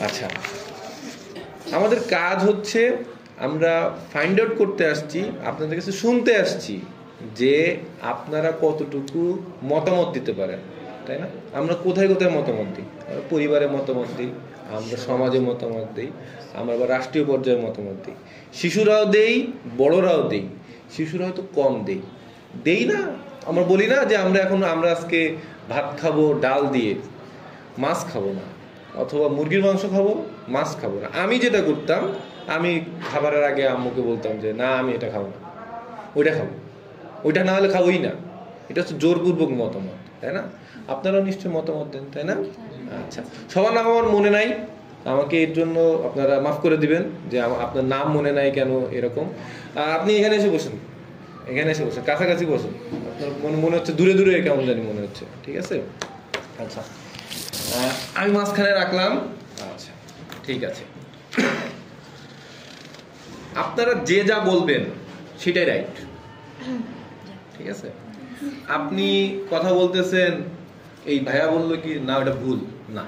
আচ্ছা, আমাদের কাজ হচ্ছে আমরা ফাইন্ড আউট করতে আসছি, আপনাদের কাছে শুনতে আসছি যে আপনারা কতটুকু মতামত দিতে পারেন, তাই না? আমরা কোথায় কোথায় মতামত দিই? আমরা পরিবারে মতামত দিই, আমরা সমাজে মতামত দিই, আমরা আবার রাষ্ট্রীয় পর্যায়ে মতামত দিই, শিশুরাও দেই, বড়রাও দেই। শিশুরা হয়তো কম দেই না। আমরা বলি না যে আমরা আজকে ভাত খাবো ডাল দিয়ে, মাছ খাবো না, অথবা মুরগির মাংস খাবো, মাছ খাবো না। আমি যেটা করতাম, আমি খাবারের আগে আম্মুকে বলতাম যে না আমি এটা খাবো না, ওইটা খাবো, ওইটা না হলে খাবোই না। এটা হচ্ছে জোরপূর্বক মতামত, তাই না? আপনারাও নিশ্চয়ই মতামত দেন, তাই না? আচ্ছা, সবার নাম আমার মনে নাই, আমাকে এর জন্য আপনারা মাফ করে দিবেন যে আপনার নাম মনে নাই কেন এরকম। আপনি এখানে এসে বসেন, কাছাকাছি বসেন। আপনার মনে হচ্ছে দূরে দূরে কেমন জানি মনে হচ্ছে, ঠিক আছে? আচ্ছা, আমি মাঝখানে রাখলাম। আচ্ছা, ঠিক আছে। আপনারা যে যা বলবেন সেটাই রাইট, ঠিক আছে? আপনি কথা বলতেছেন, এই ভাইয়া বললো কি না ওটা ভুল না,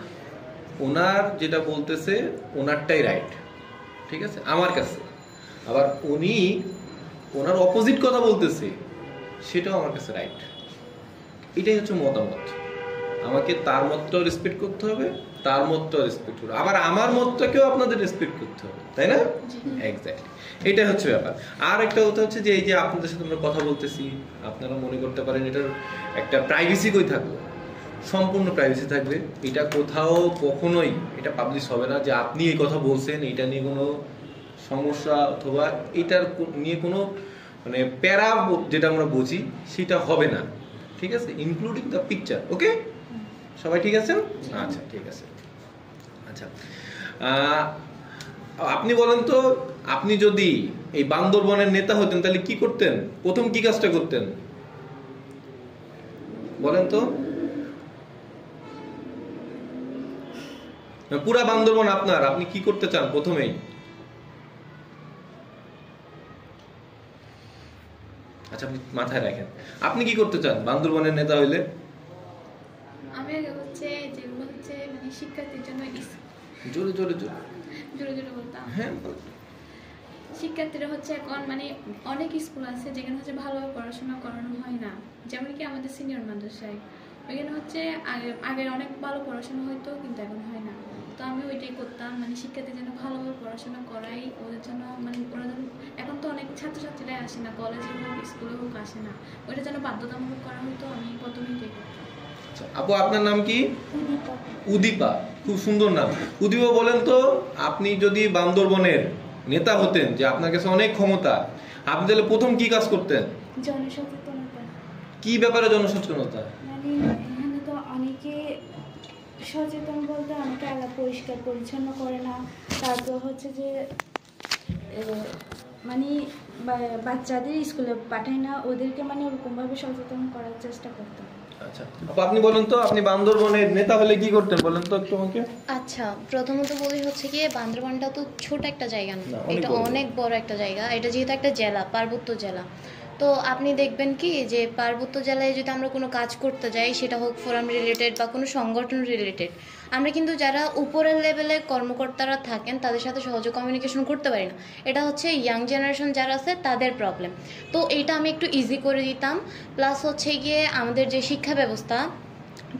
ওনার যেটা বলতেছে ওনারটাই রাইট, ঠিক আছে আমার কাছে। আবার উনি ওনার অপোজিট কথা বলতেছে, সেটাও আমার কাছে রাইট। এটাই হচ্ছে মতামত। আমাকে তার মতটাও রেসপেক্ট করতে হবে, তার মতটাও রেসপেক্ট করতে হবে, আবার আমার মতটাকেও আপনাদের রেসপেক্ট করতে হবে, তাই না? এক্স্যাক্টলি, এটা হচ্ছে ব্যাপার। আর একটা কথা হচ্ছে যে এই যে আপনাদের সাথে আমরা কথা বলতেছি, আপনারা মনে করতে পারেন এটার একটা প্রাইভেসি কই থাকবে। সম্পূর্ণ প্রাইভেসি থাকবে। এটা কোথাও কখনোই এটা পাবলিশ হবে না যে আপনি এই কথা বলছেন, এটা নিয়ে কোনো সমস্যা অথবা এটার নিয়ে কোনো মানে প্যারা যেটা আমরা বুঝি সেটা হবে না, ঠিক আছে? Including the picture. ওকে, সবাই ঠিক আছেন? আচ্ছা, ঠিক আছে। আচ্ছা, আপনি বলেন তো, আপনি যদি এই বান্দরবনের নেতা হতেন তাহলে কি করতেন? প্রথম কি কাজটা করতেন বলেন তো? পুরা বান্দরবন আপনার, আপনি কি করতে চান প্রথমেই? আচ্ছা, আপনি মাথায় রাখেন, আপনি কি করতে চান বান্দরবনের নেতা হইলে? আমি আগে হচ্ছে যেগুলো হচ্ছে মানে শিক্ষার্থীর জন্য জোরে জোরে জোরে জোরে জোরে বলতাম। হ্যাঁ, শিক্ষার্থীরা হচ্ছে এখন মানে অনেক স্কুল আছে যেখানে হচ্ছে ভালোভাবে পড়াশোনা করানো হয় না, যেমন কি আমাদের সিনিয়র মাদ্রাসায় ওইখানে হচ্ছে আগে অনেক ভালো পড়াশোনা হইতো, কিন্তু এখন হয় না। তো আমি ওইটাই করতাম, মানে শিক্ষার্থীর জন্য ভালোভাবে পড়াশোনা করাই ওদের জন্য, মানে ওরা যেন, এখন তো অনেক ছাত্রছাত্রীরাই আসে না, কলেজে হোক স্কুলে হোক আসে না, ওইটা যেন বাধ্যতামূলক করা হতো। আমি প্রথমে এটাই করতাম। আপু, আপনার নাম কি? উদীপা। খুব সুন্দর নাম। উদীপা, বলেন তো, আপনি যদি বান্দরবনের নেতা হতেন, যে আপনার কাছে অনেক ক্ষমতা, আপনি তাহলে প্রথম কি কাজ করতেন? জনসচেতনতা। কি ব্যাপারে জনসচেতনতা? মানে এখানে তো অনেকে সচেতন বলতে অনেকে এলাকা পরিষ্কার পরিচ্ছন্ন করে না, তারপর হচ্ছে যে মানে বাচ্চাদের স্কুলে পাঠায় না, ওদেরকে মানে ওরকমভাবে সচেতন করার চেষ্টা করতাম। আচ্ছা, আপনি বলেন তো, আপনি বান্দরবনের নেতা হলে কি করতেন বলেন তো একটু আমাকে। আচ্ছা, প্রথমত বলি হচ্ছে কি, বান্দরবানটা তো ছোট একটা জায়গা না, এটা অনেক বড় একটা জায়গা। এটা যেহেতু একটা জেলা, পার্বত্য জেলা, তো আপনি দেখবেন কি যে পার্বত্য জেলায় যদি আমরা কোনো কাজ করতে যাই, সেটা হোক ফোরাম রিলেটেড বা কোনো সংগঠন রিলেটেড, আমরা কিন্তু যারা উপরের লেভেলে কর্মকর্তারা থাকেন তাদের সাথে সহজে কমিউনিকেশন করতে পারি না। এটা হচ্ছে ইয়াং জেনারেশন যারা আছে তাদের প্রবলেম। তো এইটা আমি একটু ইজি করে দিতাম। প্লাস হচ্ছে গিয়ে আমাদের যে শিক্ষা ব্যবস্থা,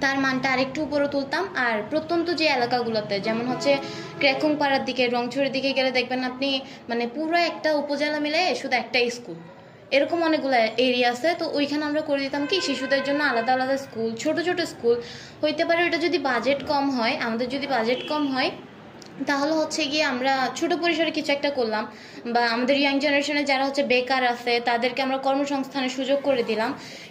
তার মানটা আরেকটু উপরে তুলতাম। আর প্রত্যন্ত যে এলাকাগুলোতে, যেমন হচ্ছে ক্রেকুং পাড়ার দিকে, রংছড়ির দিকে গেলে দেখবেন আপনি মানে পুরো একটা উপজেলা মিলে শুধু একটা স্কুল, এরকম অনেকগুলো এরিয়া আছে। তো ওইখানে আমরা করে দিতাম কি, শিশুদের জন্য আলাদা আলাদা স্কুল, ছোট ছোট স্কুল হইতে পারে। ওইটা যদি বাজেট কম হয়, আমাদের যদি বাজেট কম হয়, তাহলে হচ্ছে গিয়ে আমরা ছোট পরিসরে কিছু একটা করলাম, বা আমাদের ইয়াং জেনারেশনে যারা হচ্ছে বেকার আছে তাদেরকে আমরা কর্মসংস্থানের সুযোগ করে দিলাম,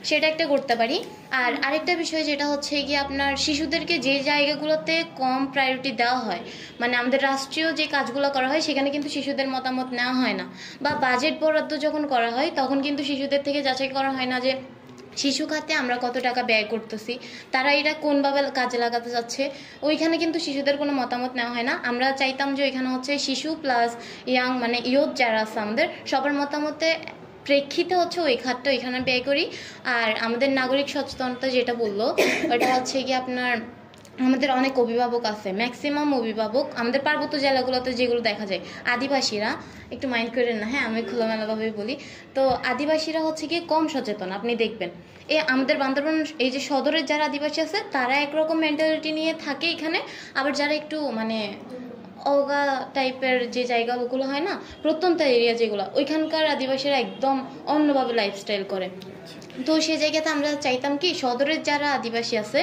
সেটা একটা করতে পারি। আর আরেকটা বিষয় যেটা হচ্ছে গিয়ে আপনার শিশুদেরকে যে জায়গাগুলোতে কম প্রায়োরিটি দেওয়া হয়, মানে আমাদের রাষ্ট্রীয় যে কাজগুলো করা হয় সেখানে কিন্তু শিশুদের মতামত নেওয়া হয় না, বা বাজেট বরাদ্দ যখন করা হয় তখন কিন্তু শিশুদের থেকে যাচাই করা হয় না যে শিশু খাতে আমরা কত টাকা ব্যয় করতেছি, তারা এটা কোনভাবে কাজে লাগাতে যাচ্ছে, ওইখানে কিন্তু শিশুদের কোনো মতামত নেওয়া হয় না। আমরা চাইতাম যে ওইখানে হচ্ছে শিশু প্লাস ইয়াং মানে ইয়ুথ যারা আছে আমাদের সবার মতামতে প্রেক্ষিতে হচ্ছে ওই খাতটা ওইখানে ব্যয় করি। আর আমাদের নাগরিক সচেতনতা যেটা বললো, ওটা হচ্ছে কি আপনার আমাদের অনেক অভিভাবক আছে, ম্যাক্সিমাম অভিভাবক আমাদের পার্বত্য জেলাগুলোতে যেগুলো দেখা যায়, আদিবাসীরা, একটু মাইন্ড করেন না হ্যাঁ, আমি খোলামেলাভাবে বলি, তো আদিবাসীরা হচ্ছে কি কম সচেতন। আপনি দেখবেন আমাদের বান্দরবান এই যে সদরের যারা আদিবাসী আছে তারা একরকম মেন্টালিটি নিয়ে থাকে এখানে, আবার যারা একটু মানে অগা টাইপের যে জায়গাগুলো হয় না, প্রত্যন্ত এরিয়া যেগুলো, ওইখানকার আদিবাসীরা একদম অন্যভাবে লাইফস্টাইল করে। তো সেই জায়গাতে আমরা চাইতাম কি সদরের যারা আদিবাসী আছে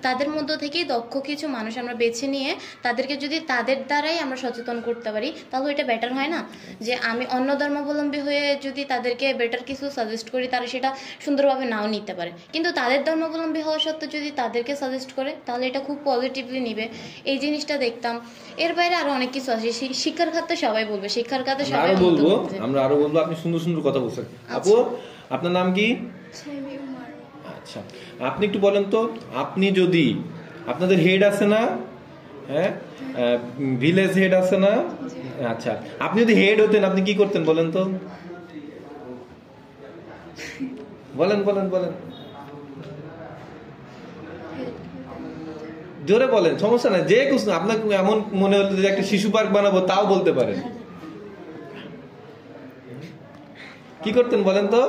তাদের মধ্য থেকেই দক্ষ কিছু মানুষ আমরা বেছে নিয়ে তাদেরকে যদি তাদের দ্বারাই আমরা সচেতন করতে পারি, তাহলে এটা বেটার হয় না? যে আমি অন্য ধর্মাবলম্বী হয়ে যদি তাদেরকে বেটার কিছু সাজেস্ট করি, তারা সেটা সুন্দরভাবে নাও নিতে পারে, কিন্তু তাদের ধর্মাবলম্বী হওয়া সত্ত্বেও যদি তাদেরকে সাজেস্ট করে তাহলে এটা খুব পজিটিভলি নিবে। এই জিনিসটা দেখতাম। এর বাইরে আরো অনেক কিছু আছে, শিক্ষার খাতে সবাই বলবে, শিক্ষার খাতে সবাই বলবো, আমরা আরো বলবো। আপনি সুন্দর সুন্দর কথা বলছেন। আপু আপনার নাম কি? আচ্ছা, আপনি একটু বলেন তো, আপনি যদি আপনাদের হেড আছে না, হ্যাঁ ভিলেজ হেড আছে না, আচ্ছা আপনি যদি হেড হতেন আপনি কি করতেন বলেন তো? বলেন বলেন বলেন, জোরে বলেন, সমস্যা নাই। যে কিছু আপনার এমন মনে হলো যে একটা শিশু পার্ক বানাবো তাও বলতে পারেন। কি করতেন বলেন তো?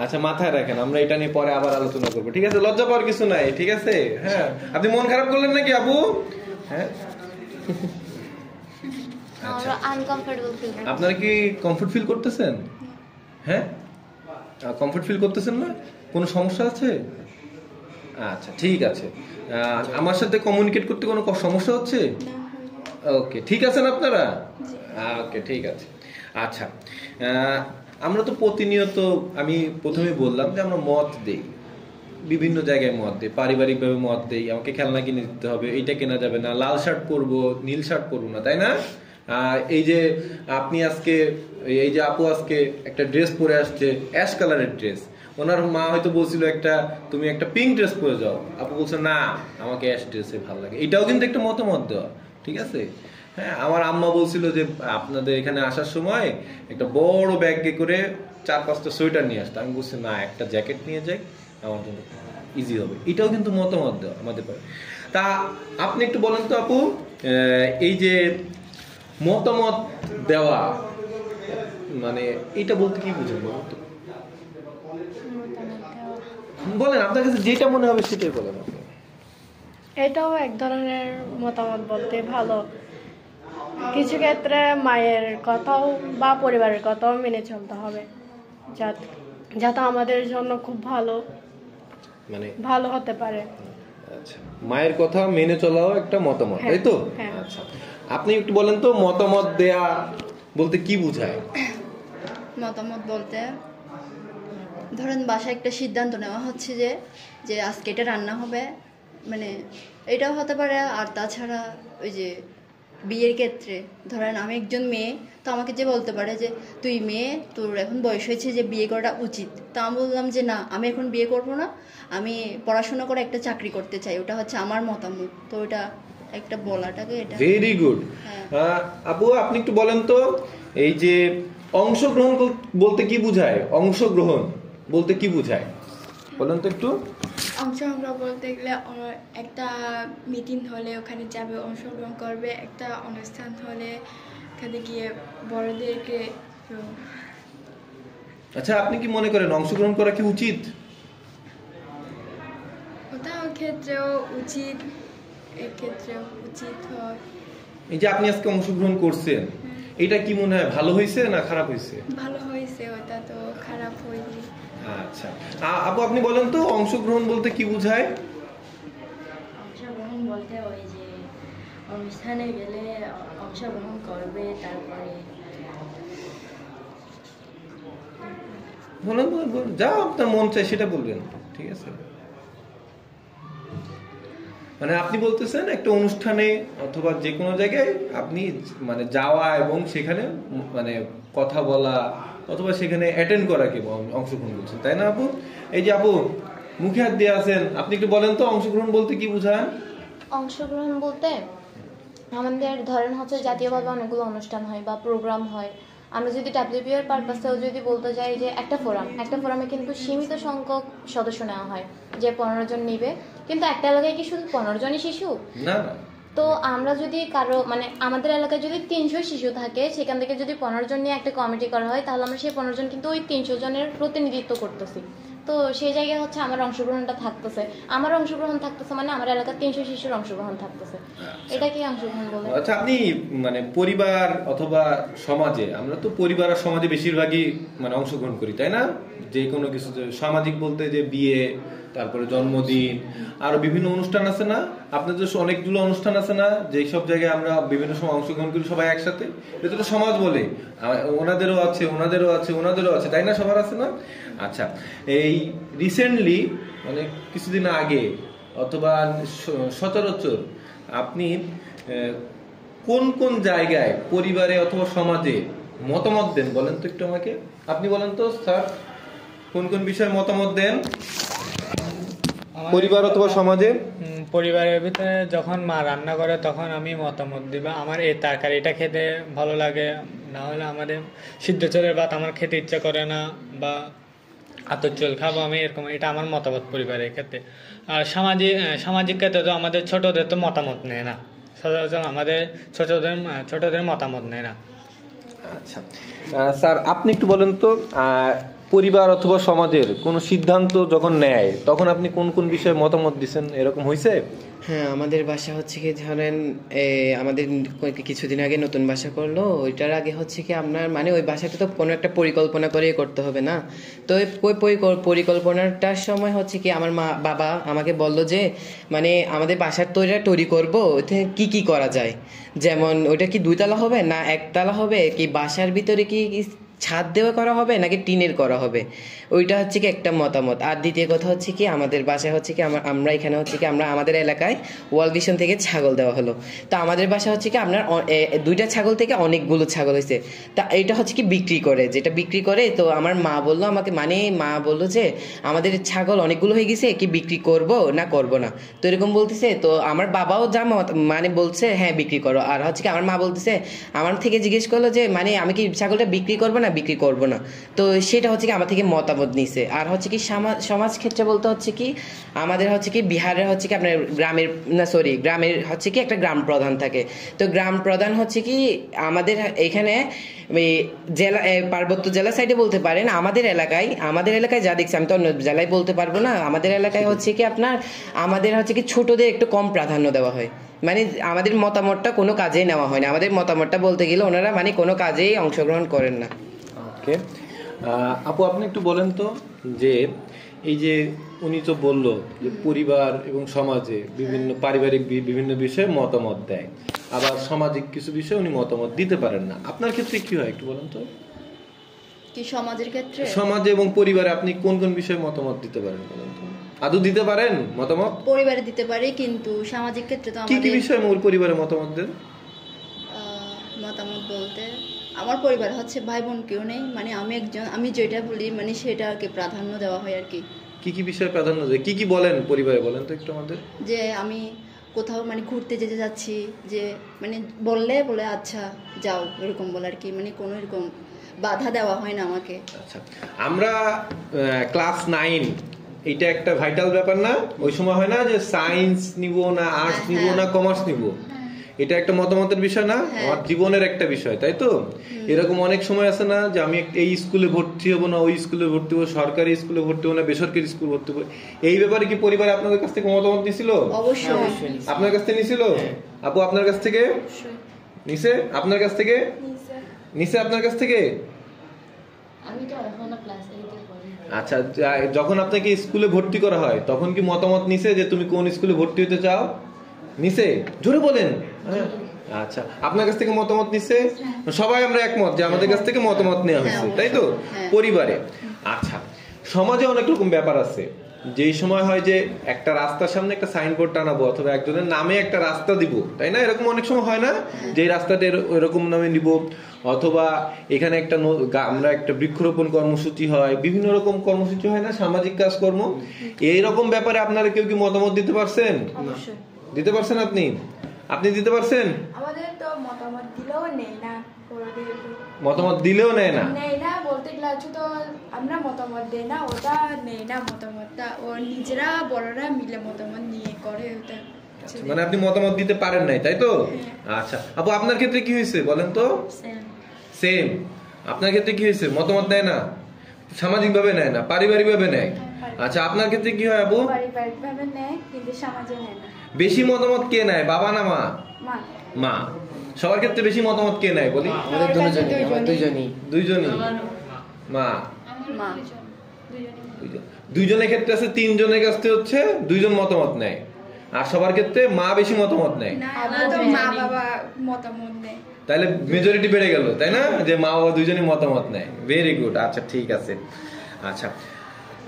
আচ্ছা মাথায় রাখেন, আমরা এটা নিয়ে পরে আবার আলোচনা করবো, ঠিক আছে? লজ্জা পাওয়ার কিছু নাই, ঠিক আছে? হ্যাঁ, আপনি মন খারাপ করলেন নাকি আপু? হ্যাঁ, আপনারা কি কমফোর্ট ফিল করতেছেন? হ্যাঁ, কমফোর্ট ফিল করতেছেন না? কোনো সমস্যা আছে? আচ্ছা ঠিক আছে। আমার সাথে কমিউনিকেট করতে কোনো সমস্যা হচ্ছে? ওকে, ঠিক আছেন আপনারা? ওকে, ঠিক আছে। আচ্ছা, আমরা তো প্রতিনিয়ত, আমি প্রথমে বললাম যে আমরা মত দেই, বিভিন্ন জায়গায় মত দেই, পারিবারিকভাবে মত দেই, আমাকে খেলনা কিনে দিতে হবে, এইটা কেনা যাবে না, লাল শার্ট পরবো, নীল শার্ট পরবো না, তাই না? এই যে আপনি আজকে, এই যে আপু আজকে একটা ড্রেস পরে আসছে, অ্যাশ কালারের ড্রেস, ওনার মা হয়তো বলছিল তুমি একটা পিঙ্ক ড্রেস পরে যাও, আপু বলছে না আমাকে অ্যাশ ড্রেসে ভালো লাগে, এটাও কিন্তু একটা মতামত দেওয়া, ঠিক আছে? হ্যাঁ, আমার আম্মা বলছিল যে আপনাদের এখানে আসার সময় একটা বড় ব্যাগে করে 4-5টা সোয়েটার নিয়ে আসতে, আমি বলছি না একটা জ্যাকেট নিয়ে যাই, আমার জন্য ইজি হবে, এটাও কিন্তু মতামত দেওয়া আমাদের পারে। তা আপনি একটু বলেন তো আপু, এই যে মতামত দেওয়া মানে এটা বলতে কি বুঝেন বলুন তো? বলেন, আপনার কাছে যেটা মনে হবে সেটাই বলেন আপনি। এটাও এক ধরনের মতামত বলতে ভালো, কিছু ক্ষেত্রে মায়ের কথাও বা পরিবারের কথাও মেনে চলতে হবে, যাতে আমাদের জন্য খুব ভালো হতে পারে। আচ্ছা, মায়ের কথা মেনে চলাও একটা মতামত, তাই তো? আচ্ছা, আপনি একটু বলেন তো মতামত দেয়া বলতে কি বোঝায়? মতামত বলতে ধরেন বাসায় একটা সিদ্ধান্ত নেওয়া হচ্ছে যে আজকে এটা রান্না হবে, মানে এটাও হতে পারে। আর তাছাড়া ওই যে বিয়ের ক্ষেত্রে ধরেন আমি একজন মেয়ে, তো আমাকে যে বলতে পারে যে তুই মেয়ে, তোর এখন বয়স হয়েছে যে বিয়ে করাটা উচিত, তো আমি বললাম যে না আমি এখন বিয়ে করবো না, আমি পড়াশোনা করে একটা চাকরি করতে চাই, ওটা হচ্ছে আমার মতামত। তো ওটা একটা বলাটাকে এটা ভেরি গুড। আপু আপনি একটু বলেন তো, এই যে অংশগ্রহণ বলতে কি বোঝায়? অংশগ্রহণ বলতে কি বোঝায় বলেন তো একটু। অংশগ্রহণ বলতে গেলে একটা মিটিং হলে ওখানে যাবে, অংশগ্রহণ করবে, একটা অনুষ্ঠান হলে ওখানে গিয়ে বড়দেরকে। আচ্ছা, আপনি কি মনে করেন অংশগ্রহণ করা কি উচিত? ওটা ক্ষেত্রেও উচিত, এর ক্ষেত্রেও উচিত হয়। এই যে আপনি আজকে অংশগ্রহণ করছেন, এটা কি মনে হয় ভালো হয়েছে না খারাপ হয়েছে? ভালো হয়েছে, ওটা তো খারাপ হয়নি। আচ্ছা, আপু আপনি বলেন তো অংশগ্রহণ বলতে কি বোঝায়? অংশগ্রহণ বলতে ওই যে অনুষ্ঠানে গেলে অংশগ্রহণ করবে, তারপরে বলেন বলেন বলেন, যা আপনার মন চায় সেটা বলবেন, ঠিক আছে? মানে আপনি বলতেছেন একটা অনুষ্ঠানে অথবা যে কোনো জায়গায় আপনি মানে যাওয়া এবং সেখানে মানে কথা বলা অথবা সেখানে অ্যাটেন্ড করাকে অংশগ্রহণ করছেন, তাই না আপু? এই যে আপু মুখে হাত দিয়ে আছেন, আপনি একটু বলেন তো অংশগ্রহণ বলতে কি বোঝায়? অংশগ্রহণ বলতে আমাদের ধরেন হচ্ছে জাতীয়ভাবে অনেকগুলো অনুষ্ঠান হয় বা প্রোগ্রাম হয়, আমরা যদি WPR পারপাসেও যদি বলতে যাই যে একটা ফোরামে কিন্তু সীমিত সংখ্যক সদস্য নেওয়া হয়, যে 15 জন নিবে, কিন্তু একটা এলাকায় কি শুধু 15 জনই শিশু? না। তো আমরা যদি কারো মানে আমাদের এলাকায় যদি 300 শিশু থাকে, সেখান থেকে যদি 15 জন নিয়ে একটা কমিটি করা হয়, তাহলে আমরা সেই 15 জন কিন্তু ওই 300 জনের প্রতিনিধিত্ব করতেছি। তো সেই জায়গায় হচ্ছে আমার অংশগ্রহণটা থাকতেছে, মানে আমার এলাকার 300 শিশুর অংশগ্রহণ থাকতেছে। এটা কি অংশগ্রহণ বলে? আচ্ছা, আপনি মানে পরিবার অথবা সমাজে, আমরা তো পরিবার আর সমাজে বেশিরভাগই মানে অংশগ্রহণ করি, তাই না? যে কোনো কিছু সামাজিক বলতে যে বিয়ে, তারপরে জন্মদিন, আরো বিভিন্ন অনুষ্ঠান আছে না আপনাদের? অনেকগুলো অনুষ্ঠান আছে না যে সব জায়গায় আমরা বিভিন্ন সময় অংশগ্রহণ করি সবাই একসাথে? এটা তো সমাজ বলে, ওনাদেরও আছে, তাই না? সবার আছে না? আচ্ছা, এই রিসেন্টলি মানে কিছুদিন আগে অথবা সচরাচর আপনি কোন কোন জায়গায় পরিবারে অথবা সমাজে মতামত দেন বলেন তো একটু আমাকে। আপনি বলেন তো স্যার, কোন কোন বিষয়ে মতামত দেন পরিবার অথবা সমাজে? পরিবারের ভিতরে যখন মা রান্না করে তখন আমি মতামত দিব, আমার এই তরকারিটা খেতে ভালো লাগে, না হলে আমাদের সিদ্ধ চালের ভাত আমার খেতে ইচ্ছা করে না, বা আতর চল খাবো আমি, এরকম। এটা আমার মতামত পরিবারের ক্ষেত্রে। আর সামাজিক ক্ষেত্রে তো আমাদের ছোটদের তো মতামত নেয় না, সচরাচর আমাদের ছোটদের মতামত নেয় না। আচ্ছা স্যার, আপনি একটু বলেন তো, পরিবার অথবা সমাজের কোনো সিদ্ধান্ত যখন নেয় তখন আপনি কোন কোন বিষয়ে মতামত দিচ্ছেন, এরকম হয়েছে? হ্যাঁ, আমাদের বাসা হচ্ছে কি ধরেন আমাদের কিছুদিন আগে নতুন বাসা করলো, ওইটার আগে হচ্ছে কি আপনার মানে ওই বাসাটা তো কোনো একটা পরিকল্পনা করেই করতে হবে না। তো ওই পরিকল্পনাটার সময় হচ্ছে কি আমার বাবা আমাকে বললো যে মানে আমাদের বাসার তৈরি করবো, ওইতে কি করা যায়, যেমন ওইটা কি 2 তলা হবে না 1 তলা হবে, কি বাসার ভিতরে কি ছাদ দেওয়া করা হবে নাকি টিনের করা হবে, ওইটা হচ্ছে কি একটা মতামত। আর দ্বিতীয় কথা হচ্ছে কি আমাদের বাসায় হচ্ছে কি আমরা এখানে হচ্ছে কি আমরা আমাদের এলাকায় ওয়ার্ল্ড ভিশন থেকে ছাগল দেওয়া হলো। তো আমাদের বাসা হচ্ছে কি আপনার 2টা ছাগল থেকে অনেকগুলো ছাগল হয়েছে। তা এটা হচ্ছে কি যেটা বিক্রি করে। তো আমার মা বললো আমাকে, মানে মা বললো যে আমাদের ছাগল অনেকগুলো হয়ে গেছে, কি বিক্রি করব না করব না, তো এরকম বলতেছে। তো আমার বাবাও যা মানে বলছে হ্যাঁ বিক্রি করো। আর হচ্ছে কি আমার মা বলতেছে, আমার থেকে জিজ্ঞেস করলো যে মানে আমি কি ছাগলটা বিক্রি করবো না বিক্রি করব না। তো সেটা হচ্ছে কি আমার থেকে মতামত নিছে। আর হচ্ছে কি সমাজ ক্ষেত্রে বলতে হচ্ছে কি আমাদের হচ্ছে কি বিহারের হচ্ছে কি আপনার গ্রামের হচ্ছে কি একটা গ্রাম প্রধান থাকে। তো গ্রাম প্রধান হচ্ছে কি আমাদের এখানে জেলা পার্বত্য জেলা সাইডে বলতে পারেন, আমাদের এলাকায় যা দেখছি, আমি তো অন্য জেলায় বলতে পারবো না, আমাদের এলাকায় হচ্ছে কি আমাদের হচ্ছে কি ছোটদের একটু কম প্রাধান্য দেওয়া হয়, মানে আমাদের মতামতটা কোনো কাজেই নেওয়া হয় না। আমাদের মতামতটা বলতে গেলে ওনারা মানে কোনো কাজেই অংশগ্রহণ করেন না। ওকে আপু, আপনি একটু বলেন তো যে এই যে উনি তো বললো যে পরিবার এবং সমাজে পারিবারিক বিভিন্ন বিষয়ে মতামত দেয়, আবার সামাজিক কিছু বিষয়ে উনি মতামত দিতে পারেন না, আপনার ক্ষেত্রে কি হয় একটু বলেন তো? কি সমাজের ক্ষেত্রে? সমাজে এবং পরিবারে আপনি কোন কোন বিষয়ে মতামত দিতে পারেন বলেন তো? আদৌ দিতে পারেন মতামত? পরিবারে দিতে পারি, কিন্তু সামাজিক ক্ষেত্রে তো কি কি বিষয়ে মূল পরিবারে মতামত দেন? মতামত বলতে আমার পরিবার হচ্ছে ভাই বোন কেউ নেই, মানে আমি যেটা বলি মানে সেটাকে প্রাধান্য দেওয়া হয় আর কি। কি কি বিষয়ে প্রাধান্য দেয়, কি বলেন পরিবারে, বলেন তো একটু আমাদের। যে আমি কোথাও মানে ঘুরতে যেতে যাচ্ছি, যে মানে বলে আচ্ছা যাও, এরকম বলে আর কি, মানে কোনো এরকম বাধা দেওয়া হয় না আমাকে। আচ্ছা, আমরা ক্লাস 9, এটা একটা ভাইটাল ব্যাপার না? ওই সময় হয় না যে সায়েন্স নিব না আর্টস নিব না কমার্স নিব, এটা একটা মতামতের বিষয় না? আমার জীবনের একটা বিষয়, তাই তো? এরকম অনেক সময় আছে না যে আমি এই স্কুলে ভর্তি হবো না ওই স্কুলে ভর্তি হবো, সরকারি স্কুলে ভর্তি হবো না বেসরকারি স্কুল ভর্তি হবো, এই ব্যাপারে কি পরিবার আপনাদের কাছ থেকে মতামত নিছিল? অবশ্যই। আপনার কাছ থেকে নিছিল? আপু আপনার কাছ থেকে নিছে? আপনার কাছ থেকে নিছে? আপনার কাছ থেকে? আমি তো এখনো ক্লাস 8 পড়ি। আচ্ছা, যখন আপনাকে স্কুলে ভর্তি করা হয় তখন কি মতামত নিছে যে তুমি কোন স্কুলে ভর্তি হতে চাও? নিছে? জোরে বলেন। আচ্ছা, আপনার কাছ থেকে মতামত নিছে? সবাই আমরা একমত যে আমাদের কাছ থেকে মতামত নেওয়া হয়েছে, তাই তো? পরিবারে। আচ্ছা, সমাজে অনেক রকম ব্যাপার আছে, যেই সময় হয় যে একটা রাস্তার সামনে একটা সাইনবোর্ড টানাবো অথবা একজনের নামে একটা রাস্তা দিব, তাই না? এরকম অনেক সময় হয় না যে রাস্তাটা এরকম নামে নিব, অথবা এখানে আমরা একটা বৃক্ষরোপণ কর্মসূচি হয়, বিভিন্ন রকম কর্মসূচি হয় না, সামাজিক কাজকর্ম। এইরকম ব্যাপারে আপনারা কেউ কি মতামত দিতে পারছেন? দিতে পারছেন? আপনি দিতে পারছেন? আমাদের তো মতামত দিলেও নেই না, বড়দের মতামত দিলেও নেয় না? নেই না বলতে গেলে তো আমরা মতামত দেই না, ওটা নেই না মতামতটা, ও নিজেরা বড়রা মিলে মতামত নিয়ে করে ওটা। মানে আপনি মতামত দিতে পারেন নাই, তাই তো? আচ্ছা আপু, আপনার ক্ষেত্রে কি হয়েছে বলেন তো? সেম। আপনার ক্ষেত্রে কি হয়েছে? মতামত দেয় না, সামাজিক ভাবে নেয় না, পারিবারিক ভাবে নেয়। আচ্ছা আপনার ক্ষেত্রে কি হয় আপু? পারিবারিক ভাবে নেয় কিন্তু সমাজে নেয় না। বেশি মতামত কে নেয়, বাবা না মা? মা। মা। সবার ক্ষেত্রে বেশি মতামত কে নেয় বলি? আমাদের দুইজনই। মা। মা। দুইজনের ক্ষেত্রে আছে, তিনজনের কাছে হচ্ছে দুইজন মতামত নেয়, আর সবার ক্ষেত্রে মা বেশি মতামত নেয়। মা বাবা মতামত নেয়, তাহলে মেজরিটি বেড়ে গেল, তাই না? যে মা বাবা দুইজনই মতামত নেয়। Very good. আচ্ছা ঠিক আছে। আচ্ছা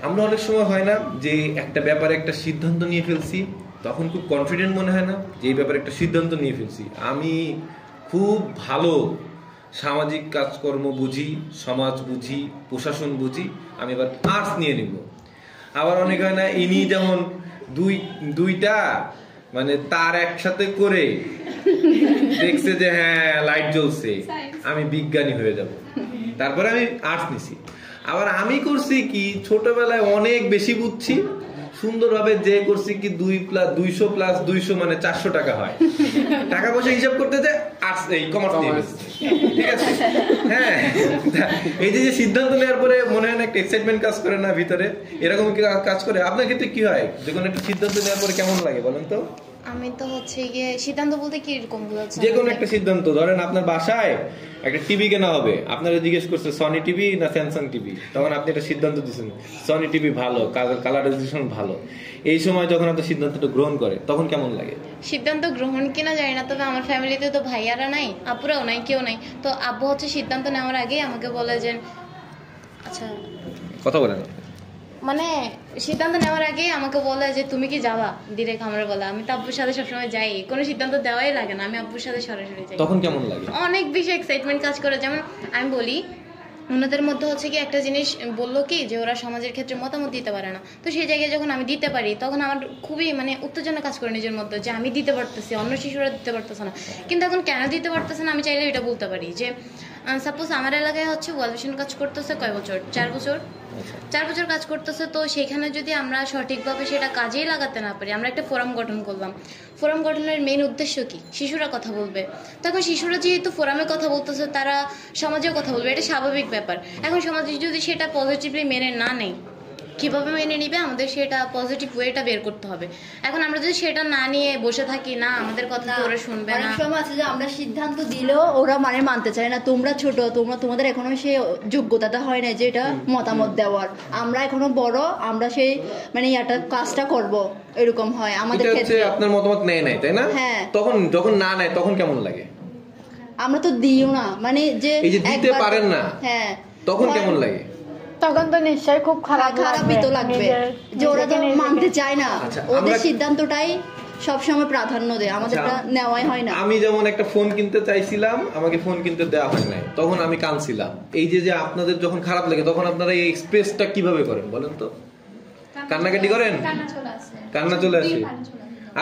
আমরা অনেক সময় হয় না যে একটা ব্যাপারে একটা সিদ্ধান্ত নিয়ে ফেলছি, তখন খুব কনফিডেন্ট মনে হয় না যে এই ব্যাপারে একটা সিদ্ধান্ত নিয়ে ফেলছি, আমি খুব ভালো সামাজিক কাজকর্ম বুঝি, সমাজ বুঝি, প্রশাসন বুঝি, আমি এবার আর্টস নিয়ে নিব। আবার অনেক হয় না, ইনি যেমন দুইটা মানে তার একসাথে করে দেখছে যে হ্যাঁ লাইট জ্বলছে, আমি বিজ্ঞানী হয়ে যাব, তারপরে আমি আর্টস নিছি। আবার আমি করছি কি, ছোটবেলায় অনেক বেশি বুঝছি, সুন্দরভাবে যে করছি কি 200 + 200 মানে 400 টাকা হয়, টাকা পয়সা হিসাব করতে যে আর্টস এই কমার্স নিয়ে ফেলছি। ঠিক আছে? হ্যাঁ, এই যে সিদ্ধান্ত নেওয়ার পরে মনে হয় না একটা এক্সাইটমেন্ট কাজ করে না ভিতরে, এরকম কি কাজ করে? আপনার ক্ষেত্রে কি হয় যখন একটা সিদ্ধান্ত নেওয়ার পরে কেমন লাগে বলেন তো? আমি তো হচ্ছে গিয়ে সিদ্ধান্ত বলতে কি এরকম বলছেন, যে কোনো একটা সিদ্ধান্ত, ধরেন আপনার বাসায় একটা টিভি কেনা হবে, আপনারা জিজ্ঞেস করছে সনি টিভি না স্যামসাং টিভি, তখন আপনি একটা সিদ্ধান্ত দিচ্ছেন সনি টিভি ভালো, কালারাইজেশন ভালো। এই সময় যখন আপনি সিদ্ধান্তটা গ্রহণ করে তখন কেমন লাগে? সিদ্ধান্ত গ্রহণ কিনা জানি না, তবে আমার ফ্যামিলিতে তো ভাইয়ারা নাই, আপুরাও নাই, কেউ নাই। তো আব্বু হচ্ছে সিদ্ধান্ত নেওয়ার আগেই আমাকে বলে যে আচ্ছা কথা বলেন, মানে সিদ্ধান্ত নেওয়ার আগেই আমাকে বলে যে তুমি কি যাবা, ডিরেক্ট আমরা বলে। আমি তো আব্বুর সাথে সবসময় যাই, কোনো সিদ্ধান্ত দেওয়াই লাগে না, আমি আব্বুর সাথে সরাসরি যাই। তখন কেমন লাগে? অনেক বেশি এক্সাইটমেন্ট কাজ করে। যেমন আমি বলি, ওনাদের মধ্যে হচ্ছে কি একটা জিনিস বললো কি যে ওরা সমাজের ক্ষেত্রে মতামত দিতে পারে না, তো সেই জায়গায় যখন আমি দিতে পারি তখন আমার খুবই মানে উত্তেজনা কাজ করে নিজের মধ্যে, যে আমি দিতে পারতেছি, অন্য শিশুরা দিতে পারতেছে না। কিন্তু এখন কেন দিতে পারতেছে না আমি চাইলে এটা বলতে পারি যে সাপোজ আমার এলাকায় হচ্ছে ওয়াল মেশিন কাজ করতেছে কয় বছর, 4 বছর, 4 বছর কাজ করতেছে। তো সেখানে যদি আমরা সঠিকভাবে সেটা কাজেই লাগাতে না পারি, আমরা একটা ফোরাম গঠন করলাম। ফোরাম গঠনের মেইন উদ্দেশ্য কি? শিশুরা কথা বলবে। তখন শিশুরা যেহেতু ফোরামে কথা বলতেছে, তারা সমাজেও কথা বলবে, এটা স্বাভাবিক ব্যাপার। এখন সমাজে যদি সেটা পজিটিভলি মেনে না নেই, কিভাবে মেনে নিবে? আমাদের সেটা পজিটিভ ওয়েটা বের করতে হবে। এখন আমরা যদি সেটা না নিয়ে বসে থাকি, না আমাদের কথা তো ওরা শুনবে না। অনেক সময় আছে যে আমরা সিদ্ধান্ত দিলেও ওরা মানে মানতে চায় না, তোমরা ছোট, তোমাদের এখনো সেই যোগ্যতাটা হয় না যে এটা মতামত দেওয়ার, আমরা এখনো বড়, আমরা সেই মানে একটা কাজটা করব, এরকম হয় আমাদের ক্ষেত্রে। আপনার মতামত নেয় নাই, তাই না? হ্যাঁ। তখন যখন না নেয় তখন কেমন লাগে? আমরা তো দিও না, মানে যে এই যে দিতে পারেন না, হ্যাঁ তখন কেমন লাগে? তখন তো নিশ্চয়ই খুব খারাপই তো লাগবে যে ওরা তো মানতে চায় না, ওদের সিদ্ধান্তটাই সবসময় প্রাধান্য দেয়, আমাদেরটা নেওয়াই হয় না। আমি যেমন একটা ফোন কিনতে চাইছিলাম, আমাকে ফোন কিনতে দেওয়া হয় নাই, তখন আমি কাঁদছিলাম। এই যে যে আপনাদের যখন খারাপ লাগে তখন আপনারা এই এক্সপ্রেসটা কিভাবে করেন বলেন তো? কান্নাকাটি করেন? কান্না চলে আসে?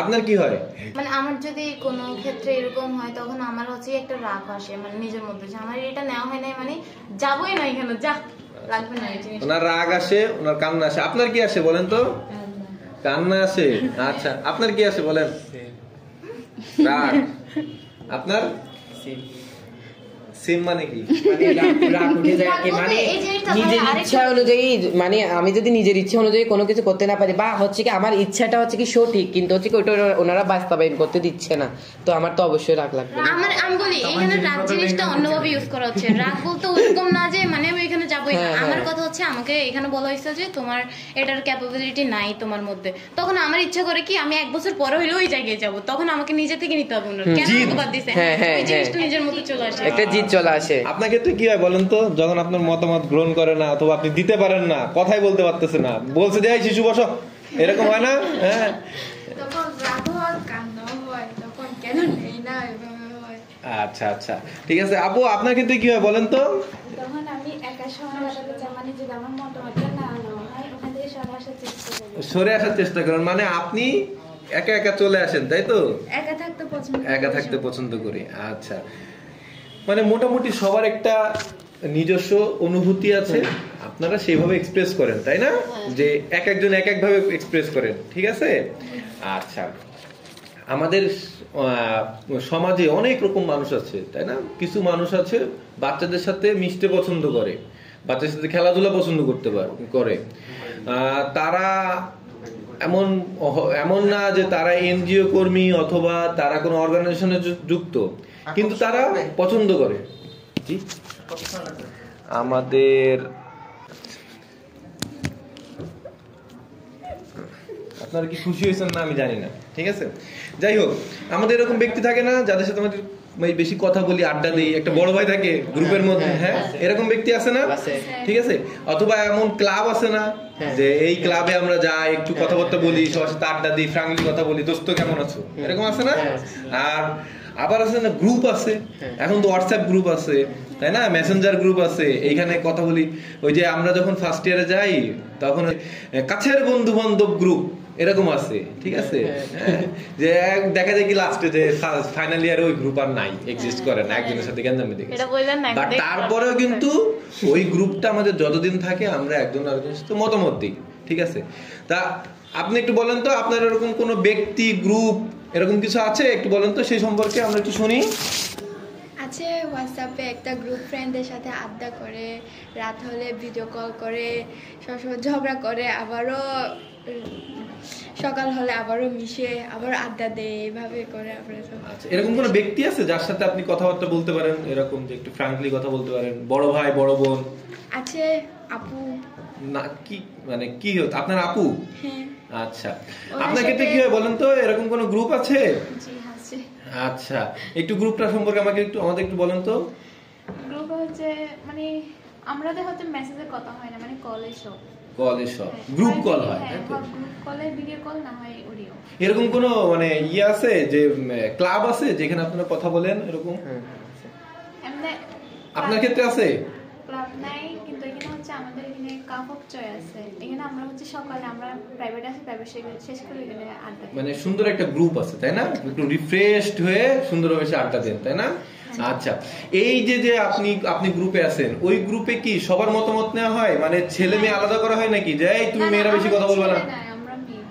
আপনার কি হয়? মানে আমার যদি কোনো ক্ষেত্রে এরকম হয় তখন আমার হচ্ছে একটা রাগ আসে, মানে নিজের মধ্যে যে আমার এটা নেওয়া হয় নাই, মানে যাবোই না এখানে, যা লাগবে না। ওনার রাগ আসে, ওনার কান্না আসে। আপনার কি আসে বলেন তো? কান্না আসে। আচ্ছা আপনার কি আসে বলেন? রাগ। আপনার সিম মানে কি? রাগ উঠে যায় কি, মানে নিজের ইচ্ছা অনুযায়ী, মানে আমি যদি নিজের ইচ্ছা অনুযায়ী কোনো কিছু করতে না পারি, বা হচ্ছে কি আমার ইচ্ছাটা হচ্ছে কি সঠিক কিন্তু হচ্ছে কি ওইটা ওনারা বাস্তবায়ন করতে দিচ্ছে না, তো আমার তো অবশ্যই রাগ লাগবে। আমি বলি এখানে রাগ জিনিসটা অন্যভাবে ইউজ করা হচ্ছে। রাগ বলতে ওরকম না যে মানে আমি এখানে যাবোই না, আমার কথা হচ্ছে আমাকে এখানে বলা হয়েছে যে তোমার এটার ক্যাপাবিলিটি নাই তোমার মধ্যে। তখন আমার ইচ্ছা করে কি আমি 1 বছর পরে হইলে ওই জায়গায় যাবো, তখন আমাকে নিজে থেকে নিতে হবে, কেন আমাকে বাদ দিছে, এই জিনিসটা নিজের মধ্যে চলে আসে, একটা জিত চলে আসে। আপনার ক্ষেত্রে কি হয় বলেন তো? যখন আপনার মতামত গ্রহণ করে না, অথবা আপনি দিতে পারেন না, কথাই বলতে পারতেছেন না, বলছে যে এই শিশু বসো, এরকম হয় না? হ্যাঁ, তখন রাগ হয়, কান্নাও হয়, তখন কেন নেই না এভাবে হয়। আচ্ছা আচ্ছা ঠিক আছে। আপু আপনার ক্ষেত্রে কি হয় বলেন তো? তখন আমি একা সময় কাটাতে চাই, মানে যদি আমার মতামতটা না নেওয়া হয় ওখান থেকে সরে আসার চেষ্টা করি। সরে আসার চেষ্টা করেন মানে আপনি একা একা চলে আসেন, তাই তো? একা থাকতে পছন্দ, একা থাকতে পছন্দ করি। আচ্ছা মানে মোটামুটি সবার একটা নিজস্ব অনুভূতি আছে, আপনারা সেইভাবে এক্সপ্রেস করেন, তাই না? যে এক একজন এক একভাবে এক্সপ্রেস করেন, ঠিক আছে? আচ্ছা, আমাদের সমাজে অনেক রকম মানুষ আছে, তাই না? কিছু মানুষ আছে বাচ্চাদের সাথে মিশতে পছন্দ করে, বাচ্চাদের সাথে খেলাধুলা পছন্দ করে। তারা এমন না যে তারা এনজিও কর্মী অথবা তারা কোনো অর্গানাইজেশনে যুক্ত, কিন্তু তারা পছন্দ করে। জি, আমাদের আপনারা কি খুশি হয়েছেন না আমি জানি না, ঠিক আছে? যাই হোক, আমাদের এরকম ব্যক্তি থাকে না যাদের সাথে আমাদের বেশি কথা বলি, আড্ডা দিই, একটা বড় ভাই থাকে গ্রুপের মধ্যে, হ্যাঁ, এরকম ব্যক্তি আছে না? ঠিক আছে। অথবা এমন ক্লাব আছে না যে এই ক্লাবে আমরা যাই, একটু কথাবার্তা বলি, সবার সাথে আড্ডা দিই, ফ্র্যাঙ্কলি কথা বলি, দোস্ত কেমন আছো, এরকম আছে না? আর আবার আছে না গ্রুপ আছে, এখন তো হোয়াটসঅ্যাপ গ্রুপ আছে, তাই না? মেসেঞ্জার গ্রুপ আছে, এইখানে কথা বলি। ওই যে আমরা যখন ফার্স্ট ইয়ারে যাই তখন কাছের বন্ধু বান্ধব গ্রুপ এরকম আছে, ঠিক আছে? যে দেখা যায় কি লাস্টে যে ফাইনাল ইয়ারে ওই গ্রুপ আর নাই, এক্সিস্ট করে না, একজনের সাথে গেঞ্জামি দেখে। বাট তারপরেও কিন্তু ওই গ্রুপটা আমাদের যতদিন থাকে আমরা একজন আরেকজনের সাথে মতামত দিই, ঠিক আছে? তা আপনি একটু বলেন তো, আপনার এরকম কোনো ব্যক্তি গ্রুপ এরকম কিছু আছে, একটু বলেন তো সেই সম্পর্কে, আমরা একটু শুনি। আছে, হোয়াটসঅ্যাপে একটা গ্রুপ ফ্রেন্ডদের সাথে আড্ডা করে, রাত হলে ভিডিও কল করে, সবসময় ঝগড়া করে, আবারও সকাল হলে আবারও মিশে আবার আড্ডা দেয়, এইভাবে করে আমরা। আচ্ছা, এরকম কোনো ব্যক্তি আছে যার সাথে আপনি কথাবার্তা বলতে পারেন, এরকম যে একটু ফ্র্যাঙ্কলি কথা বলতে পারেন? বড় ভাই, বড় বোন আছে? আপু না, কি মানে কি হতো আপনার আপু? হ্যাঁ। আচ্ছা, আপনার ক্ষেত্রে কি হয় বলেন তো, এরকম কোনো গ্রুপ আছে? জি আছে। আচ্ছা, একটু গ্রুপটা সম্পর্কে আমাদের একটু বলেন তো। গ্রুপ হচ্ছে মানে আমাদের হচ্ছে মেসেজে কথা হয় না, মানে কলে সব গ্রুপ কল হয়, গ্রুপ কলে ভিডিও কল না হয় অডিও। এরকম কোন মানে ইয়ে আছে যে ক্লাব আছে যেখানে আপনারা কথা বলেন এরকম? এমনি আপনার ক্ষেত্রে আছে? ক্লাব নাই, কিন্তু এখানে হচ্ছে আমাদের এখানে কাপ অফ চয় আছে, এখানে আমরা হচ্ছে সকালে আমরা প্রাইভেট আছে, প্রাইভেট শেষ করে এখানে আড্ডা দিই। মানে সুন্দর একটা গ্রুপ আছে, তাই না? একটু রিফ্রেশড হয়ে সুন্দরভাবে আড্ডা দেন, তাই না? আচ্ছা, এই যে আপনি গ্রুপে আছেন, ওই গ্রুপে কি সবার মতামত নেওয়া হয়? মানে ছেলে মেয়ে আলাদা করা হয় নাকি যে এই তুমি মেয়েরা বেশি কথা বলবে না? আমরা মেয়ে,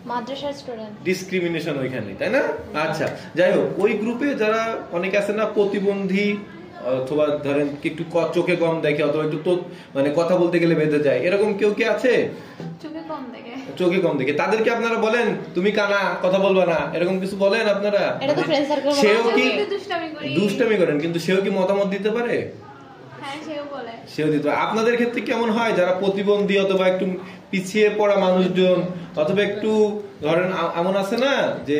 মাদ্রাসার স্টুডেন্ট, ডিসক্রিমিনেশন ওইখানে, তাই না? আচ্ছা, যাই হোক, ওই গ্রুপে যারা অনেকে আছে না প্রতিবন্ধী, অথবা ধরেন একটু চোখে কম দেখে, অথবা একটু তো মানে কথা বলতে গেলে বেঁধে যায়, এরকম কেউ কি আছে? চোখে কম দেখে তাদেরকে আপনারা বলেন তুমি কানা, কথা বলবা না, এরকম কিছু বলেন আপনারা? সেও কি দুষ্টামি করেন, কিন্তু সেও কি মতামত দিতে পারে? সেও দিতে পারে। আপনাদের ক্ষেত্রে কেমন হয় যারা প্রতিবন্ধী অথবা একটু পিছিয়ে পড়া মানুষজন, অথবা একটু ধরেন এমন আছে না যে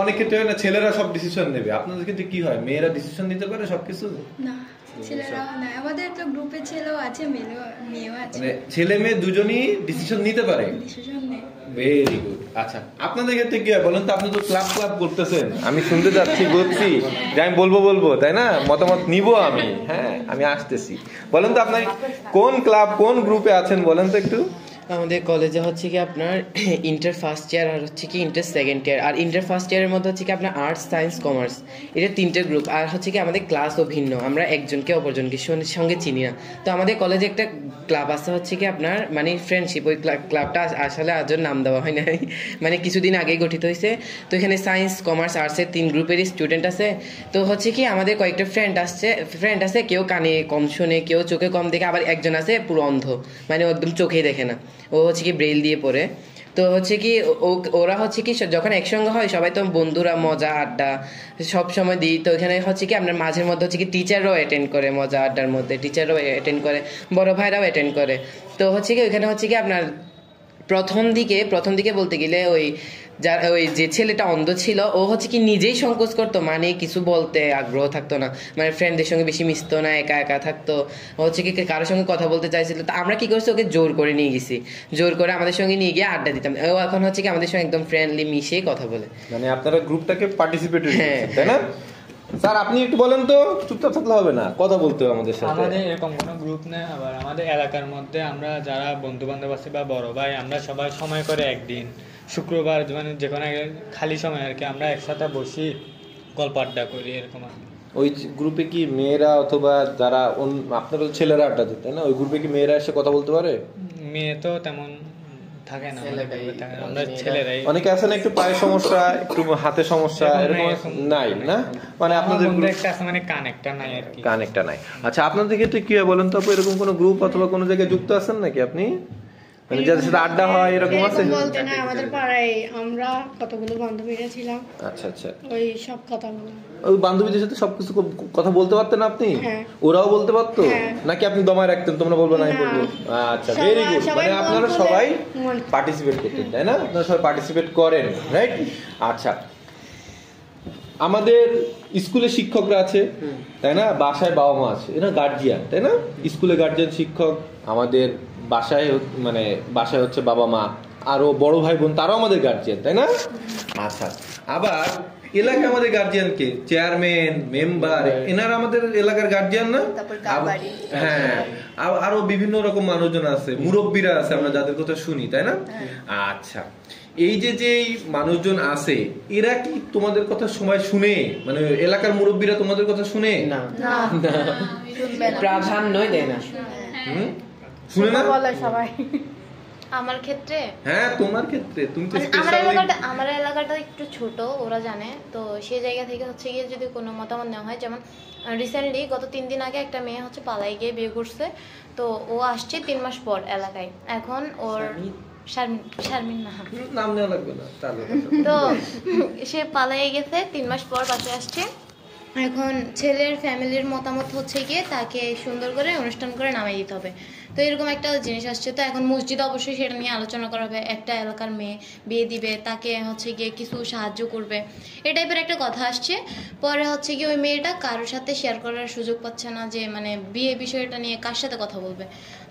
অনেক ক্ষেত্রে হয় না ছেলেরা সব ডিসিশন নেবে, আপনাদের ক্ষেত্রে কি হয়, মেয়েরা ডিসিশন নিতে পারে সবকিছু? না, ছেলেরাও না, আমাদের তো গ্রুপে ছেলেও আছে, মেয়েও আছে, মানে ছেলে মেয়ে দুজনই ডিসিশন নিতে পারে। Very good. আচ্ছা, আপনাদের ক্ষেত্রে কি হয় বলেন তো? আপনি তো ক্লাব করতেছেন, আমি শুনতে যাচ্ছি, বলছি যে আমি বলবো, তাই না? মতামত নিব আমি, হ্যাঁ, আমি আসতেছি। বলেন তো আপনার কোন ক্লাব, কোন গ্রুপে আছেন বলেন তো একটু। আমাদের কলেজে হচ্ছে কি আপনার ইন্টার ফার্স্ট ইয়ার আর হচ্ছে কি ইন্টার সেকেন্ড ইয়ার, আর ইন্টার ফার্স্ট ইয়ারের মধ্যে হচ্ছে কি আপনার আর্টস, সায়েন্স, কমার্স, এটা 3টে গ্রুপ। আর হচ্ছে কি আমাদের ক্লাসও ভিন্ন, আমরা একজনকে অপরজনকে সঙ্গে চিনি না। তো আমাদের কলেজে একটা ক্লাব আছে হচ্ছে কি আপনার মানে ফ্রেন্ডশিপ, ওই ক্লাবটা আসলে আজও নাম দেওয়া হয় নাই, মানে কিছুদিন আগেই গঠিত হয়েছে। তো এখানে সায়েন্স, কমার্স, আর্টসের 3 গ্রুপেরই স্টুডেন্ট আছে। তো হচ্ছে কি আমাদের কয়েকটা ফ্রেন্ড আছে, কেউ কানে কম শোনে, কেউ চোখে কম দেখে, আবার একজন আছে পুরো অন্ধ, মানে ও একদম চোখেই দেখে না, ও হচ্ছে কি ব্রেইল দিয়ে পড়ে। তো হচ্ছে কি ওরা হচ্ছে কি যখন একসঙ্গে হয় সবাই তো বন্ধুরা, মজা আড্ডা সব সময় দিই। তো এখানে হচ্ছে কি আপনার মাঝের মধ্যে হচ্ছে কি টিচাররাও অ্যাটেন্ড করে, মজা আড্ডার মধ্যে টিচাররাও অ্যাটেন্ড করে, বড় ভাইরাও অ্যাটেন্ড করে। তো হচ্ছে কি ওইখানে হচ্ছে কি আপনার প্রথম দিকে বলতে গেলে ওই যে ছেলেটা অন্ধ ছিল, ও হচ্ছে কি নিজেই সংকোচ করতো, মানে কিছু বলতে আগ্রহ থাকতো না, মানে ফ্রেন্ডদের সঙ্গে বেশি মিশতো না, একা থাকতো, হচ্ছে কি কারোর সঙ্গে কথা বলতে চাইছিল। তো আমরা কি করছি, ওকে জোর করে নিয়ে গেছি, জোর করে আমাদের সঙ্গে নিয়ে গিয়ে আড্ডা দিতাম। ও এখন হচ্ছে কি আমাদের সঙ্গে একদম ফ্রেন্ডলি মিশে কথা বলে। মানে আপনারা গ্রুপটাকে পার্টিসিপেটরি, তাই না? স্যার আপনি একটু বলেন তো, চুপচাপ থাকলে হবে না, কথা বলতে হবে আমাদের সাথে। আমাদের এরকম কোনো গ্রুপ নেই। আবার আমাদের এলাকার মধ্যে আমরা যারা বন্ধু বান্ধব আছে বা বড় ভাই, আমরা সবাই সময় করে একদিন শুক্রবার, মানে যে কোনো খালি সময় আর কি, আমরা একসাথে বসি গল্প আড্ডা করি, এরকম আর কি। ওই গ্রুপে কি মেয়েরা অথবা যারা আপনারা ছেলেরা আড্ডা দিতে, তাই না? ওই গ্রুপে কি মেয়েরা এসে কথা বলতে পারে? মেয়ে তো তেমন থাকে না, আমরা ছেলেরাই। অনেকে আছে না একটু পায়ের সমস্যা, একটু হাতে সমস্যা, এরকম নাই না? মানে আপনাদের একটা আছে, মানে কানেক্টটা নাই আর কি। কানেক্টটা নাই। আচ্ছা, আপনাদের ক্ষেত্রে কি হয় বলেন তো আপু? এরকম কোনো গ্রুপ অথবা কোনো জায়গায় যুক্ত আছেন নাকি আপনি, মানে যাদের সাথে আড্ডা হয় এরকম আছে? বলতে না, আমাদের পাড়ায় আমরা কতগুলো বান্ধবীরা ছিলাম। আচ্ছা আচ্ছা, ওই সব কথাগুলো ওই বান্ধবীদের সাথে সবকিছু কথা বলতে পারতেন আপনি? ওরাও বলতে পারতো নাকি আপনি দমায় রাখতেন, তোমরা বলবো না আমি বলবো? আচ্ছা, ভেরি গুড। মানে আপনারা সবাই পার্টিসিপেট করতেন, তাই না? আপনারা সবাই পার্টিসিপেট করেন, রাইট? আচ্ছা, আমাদের স্কুলে শিক্ষকরা আছে, তাই না? বাসায় বাবা মা আছে, এরা গার্জিয়ান, তাই না? স্কুলে গার্জিয়ান শিক্ষক, আমাদের বাসায় মানে বাসায় হচ্ছে বাবা মা, আরো বড় ভাই বোন, তারাও আমাদের গার্জিয়ান, তাই না? আচ্ছা, আবার এলাকায় আমাদের গার্জিয়ান কে? চেয়ারম্যান, মেম্বার, এনারা আমাদের এলাকার গার্জিয়ান না? হ্যাঁ, আরো বিভিন্ন রকম মানুষজন আছে, মুরব্বীরা আছে, আমরা যাদের কথা শুনি, তাই না? আচ্ছা, এই যে মানুষজন আছে, এরা কি তোমাদের কথা সময় শুনে? মানে এলাকার মুরব্বীরা তোমাদের কথা শুনে? না, প্রাধান্যই দেয় না। শুনে না বলে সবাই। আমার ক্ষেত্রে, হ্যাঁ তোমার ক্ষেত্রে, তুমি তো আমার এলাকাটা একটু ছোট, ওরা জানে তো। সেই জায়গা থেকে হচ্ছে গিয়ে যদি কোনো মতামত নেওয়া হয়, যেমন রিসেন্টলি গত 3 দিন আগে একটা মেয়ে হচ্ছে পালাই গিয়ে বিয়ে করছে, তো ও আসছে 3 মাস পর এলাকায়। এখন ওর শারমিন নাম নেওয়া লাগবে না, তো সে পালাই গেছে, 3 মাস পর বাসায় আসছে। এখন ছেলের ফ্যামিলির মতামত হচ্ছে গিয়ে তাকে সুন্দর করে অনুষ্ঠান করে নামিয়ে দিতে হবে। তো এরকম একটা জিনিস আসছে। তো এখন মসজিদে অবশ্যই সেটা নিয়ে আলোচনা করা হবে। একটা এলাকার মেয়ে বিয়ে দিবে, তাকে হচ্ছে গিয়ে কিছু সাহায্য করবে, এই টাইপের একটা কথা আসছে। পরে হচ্ছে গিয়ে ওই মেয়েটা কারোর সাথে শেয়ার করার সুযোগ পাচ্ছে না, যে মানে বিয়ে বিষয়টা নিয়ে কার সাথে কথা বলবে।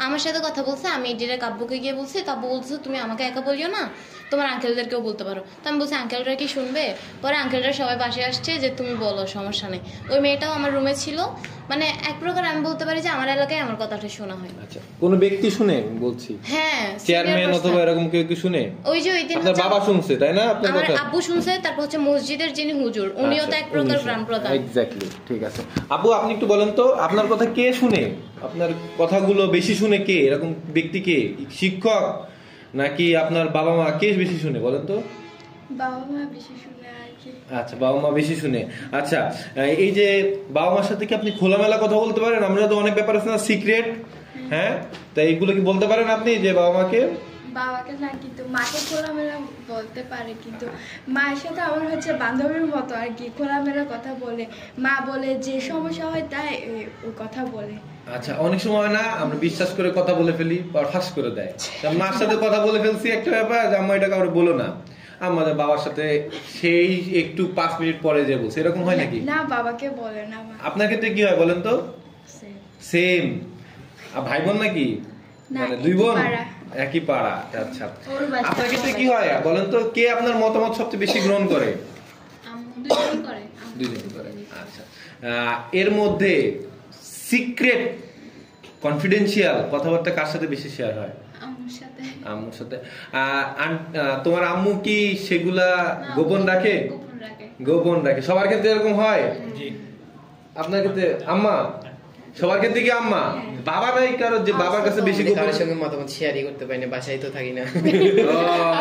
আমার সাথে কথা বলছে, আমি ডিরেক্ট আব্বুকে গিয়ে বলছি, তো আব্বু বলছে তুমি আমাকে একা বলিও না, তোমার আঙ্কেলদেরকেও বলতে পারো। তো আমি বলছি আঙ্কেলরা কি শুনবে? পরে আঙ্কেলরা সবাই বাসায় আসছে যে তুমি বলো, সমস্যা নেই। ওই মেয়েটাও আমার রুমে ছিল। মানে এক প্রকার আমি বলতে পারি যে আমার এলাকায় আমার কথাটা শোনা হয়। আচ্ছা, কোন ব্যক্তি শুনে বলছি? হ্যাঁ, চেয়ারম্যান অথবা এরকম কেউ কি শুনে? ওই যে ওই দিন আপনার বাবা শুনছে, তাই না? আপনার কথা আমার আব্বু শুনছে, তারপর হচ্ছে মসজিদের যিনি হুজুর, উনিও তো এক প্রকার গ্রাম প্রধান। এক্স্যাক্টলি, ঠিক আছে। আপু, আপনি একটু বলেন তো, আপনার কথা কে শুনে? আপনার কথাগুলো বেশি শুনে কে? এরকম ব্যক্তি কে? শিক্ষক নাকি আপনার বাবা মা? কে বেশি শুনে বলেন তো? বাবা মা বেশি শুনে আর কি। আচ্ছা, বাবা মা বেশি শুনে। আচ্ছা, এই যে বাবা মার সাথে কি আপনি খোলামেলা কথা বলতে পারেন? আমরা তো অনেক ব্যাপার আছে না, সিক্রেট, হ্যাঁ, তাই এইগুলো কি বলতে পারেন আপনি যে বাবা মাকে? বাবাকে না, কিন্তু মাকে খোলামেলা বলতে পারে। কিন্তু মায়ের সাথে আমার হচ্ছে বান্ধবীর মতো আর কি, খোলামেলা কথা বলে। মা বলে যে সমস্যা হয় তাই ও কথা বলে। আচ্ছা, অনেক সময় না আমরা বিশ্বাস করে কথা বলে ফেলি, আর ফাঁস করে দেয়। মার সাথে কথা বলে ফেলছি একটা ব্যাপার, আম্মা এটা কাউকে বলো না, আমাদের বাবার সাথে সেই একটু 5 মিনিট পরে যে বলছে, এরকম হয় নাকি? না, বাবাকে বলে না। আপনার ক্ষেত্রে কি হয় বলেন তো? সেম। ভাই বোন নাকি? মানে 2 বোন একই পাড়া? আচ্ছা, আপনার ক্ষেত্রে কি হয় বলেন তো? কে আপনার মতামত সবচেয়ে বেশি গ্রহণ করে? দুইজন করে। আচ্ছা, এর মধ্যে সিক্রেট কনফিডেন্সিয়াল কথাবার্তা কার সাথে বেশি শেয়ার হয়? আম্মুর সাথে। তোমার আম্মু কি সেগুলা গোপন রাখে? গোপন রাখে। সবার ক্ষেত্রে এরকম হয়? আপনার ক্ষেত্রে আম্মা? সবার ক্ষেত্রে কি আম্মা? বাবা নাই কারো যে বাবার কাছে বেশি গোপন? সঙ্গে মতামত শেয়ারই করতে পারি না, বাসায় তো থাকি না।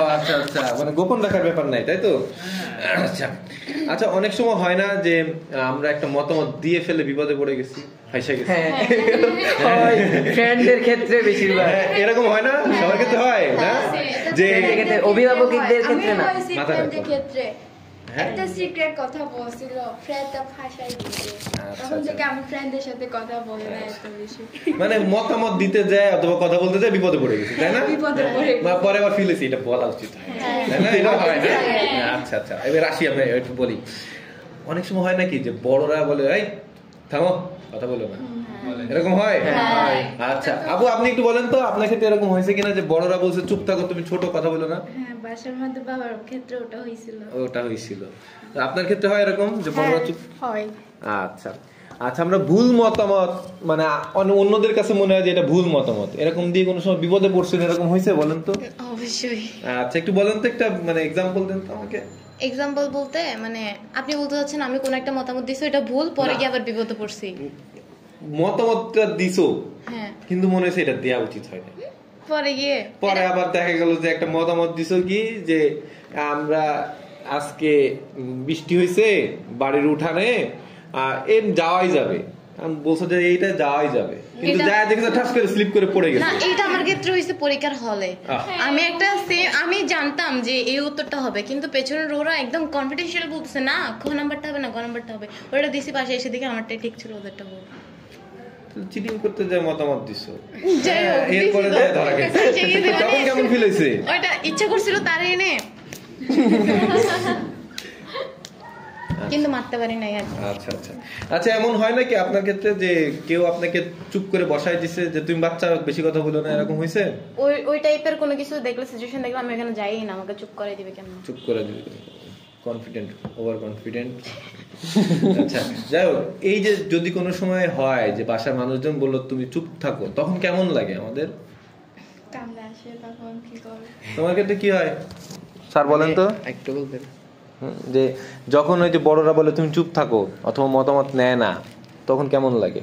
ও আচ্ছা আচ্ছা, মানে গোপন রাখার ব্যাপার নাই, তাই তো? আচ্ছা আচ্ছা, অনেক সময় হয় না যে আমরা একটা মতামত দিয়ে ফেলে বিপদে পড়ে গেছি, ফাইসা গেছি? হয়, ফ্রেন্ডদের ক্ষেত্রে বেশিরভাগ এরকম হয় না? সবার ক্ষেত্রে হয় না? যে অভিভাবকদের ক্ষেত্রে না, ফ্রেন্ডদের ক্ষেত্রে একটা সিক্রেট কথা বলছিল, ফ্রেন্ডটা ফাঁসাই দিয়েছে। তখন থেকে আমি ফ্রেন্ডদের সাথে কথা বলি না এত বেশি। মানে মতামত দিতে যায় অথবা কথা বলতে যায় বিপদে পড়ে গেছি, তাই না? বিপদে পড়ে পরে আবার ফিল হয়েছি এটা বলা উচিত, তাই না? এটা হয় না? আচ্ছা আচ্ছা, এবার আসি আমরা একটু বলি। অনেক সময় হয় নাকি যে বড়রা বলে এই থামো, কথা বলো না, এরকম হয়? আচ্ছা আপু, আপনি একটু বলেন তো আপনার ক্ষেত্রে এরকম হয়েছে কিনা যে বড়রা বলছে চুপ থাকো, তুমি ছোট, কথা বলো না? হ্যাঁ, বাসার মধ্যে বাবার ক্ষেত্রে ওটা হয়েছিল। ওটা হয়েছিল। আপনার ক্ষেত্রে হয় এরকম যে বড়রা চুপ হয়? আচ্ছা আচ্ছা, আমরা ভুল মতামত মানে অন্যদের কাছে মনে হয় যে এটা ভুল মতামত, এরকম দিয়ে কোনো সময় বিপদে পড়ছেন, এরকম হয়েছে বলেন তো? অবশ্যই। আচ্ছা, একটু বলেন তো, একটা মানে এক্সাম্পল দেন তো আমাকে। এক্সাম্পল বলতে মানে আপনি বলতে চাচ্ছেন আমি কোন একটা মতামত দিছি এটা ভুল, পরে গিয়ে আবার বিপদে পড়ছি। মতামতটা দিছো হ্যাঁ, কিন্তু মনে হচ্ছে এটা দেওয়া উচিত হয় না, পরে আবার দেখা গেল যে একটা মতামত দিছো কি যে আমরা আজকে বৃষ্টি হয়েছে বাড়ির উঠানে যাওয়াই যাবে, বলছো যে এইটা যাওয়াই যাবে, কিন্তু যায় দেখে ঠাস করে স্লিপ করে পড়ে গেছে। না, এটা আমার ক্ষেত্রে হয়েছে পরীক্ষার হলে। আমি জানতাম যে এই উত্তরটা হবে, কিন্তু পেছনের ওরা একদম কনফিডেন্সিয়াল বলতেছে না খ নাম্বারটা হবে না গ নাম্বারটা হবে, ওটা দিছি পাশে এসে দেখে আমারটাই ঠিক ছিল ওদেরটা ভুল। চিটিং করতে যায় মতামত দিছো, এরপরে ধরা গেছে, তখন কেমন ফিল হইছে? ওইটা ইচ্ছা করছিল তারে এনে কিন্তু মারতে পারি নাই আর। আচ্ছা আচ্ছা আচ্ছা, এমন হয় নাকি আপনার ক্ষেত্রে যে কেউ আপনাকে চুপ করে বসায় দিছে যে তুমি বাচ্চা বেশি কথা বলো না, এরকম হয়েছে? ওই টাইপের কোনো কিছু দেখলে, সিচুয়েশন দেখলে আমি এখানে যাই না, আমাকে চুপ করে দিবে কেন? চুপ করে দিবে, কনফিডেন্ট, ওভার কনফিডেন্ট। আচ্ছা, যাই হোক, এই যে যদি কোনো সময় হয় যে বাসার মানুষজন বললো তুমি চুপ থাকো, তখন কেমন লাগে আমাদের? কামড়ে আসে, তখন কি করবে? তোমার ক্ষেত্রে কি হয় স্যার বলেন তো একটু বলবেন? যে যখন ওই যে বড়রা বলে তুমি চুপ থাকো অথবা মতামত নেয় না, তখন কেমন লাগে?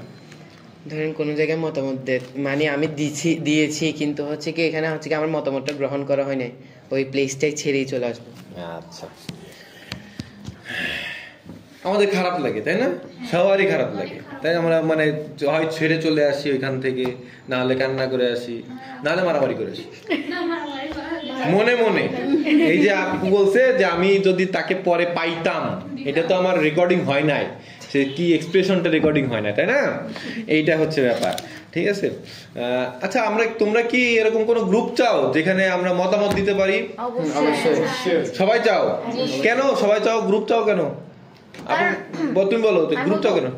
ধরেন কোনো জায়গায় মতামত মানে আমি দিয়েছি কিন্তু হচ্ছে কি এখানে হচ্ছে কি আমার মতামতটা গ্রহণ করা হয় নাই, ওই প্লেসটাই ছেড়েই চলে আসবো। আচ্ছা, আমাদের খারাপ লাগে তাই না? সবারই খারাপ লাগে, তাই আমরা মানে হয় ছেড়ে চলে আসি ওইখান থেকে, না হলে কান্না করে আসি, না হলে মারামারি করে আসি মনে মনে। এই যে আপু বলছে যে আমি যদি তাকে পরে পাইতাম, এটা তো আমার রেকর্ডিং হয় নাই, সে কি এক্সপ্রেশনটা রেকর্ডিং হয় না, তাই না? এইটা হচ্ছে ব্যাপার, ঠিক আছে? আচ্ছা, তোমরা কি এরকম কোনো গ্রুপ চাও যেখানে আমরা মতামত দিতে পারি? সবাই চাও? কেন সবাই চাও? গ্রুপ চাও কেন? তুমি বলো গ্রুপ চাও কেন?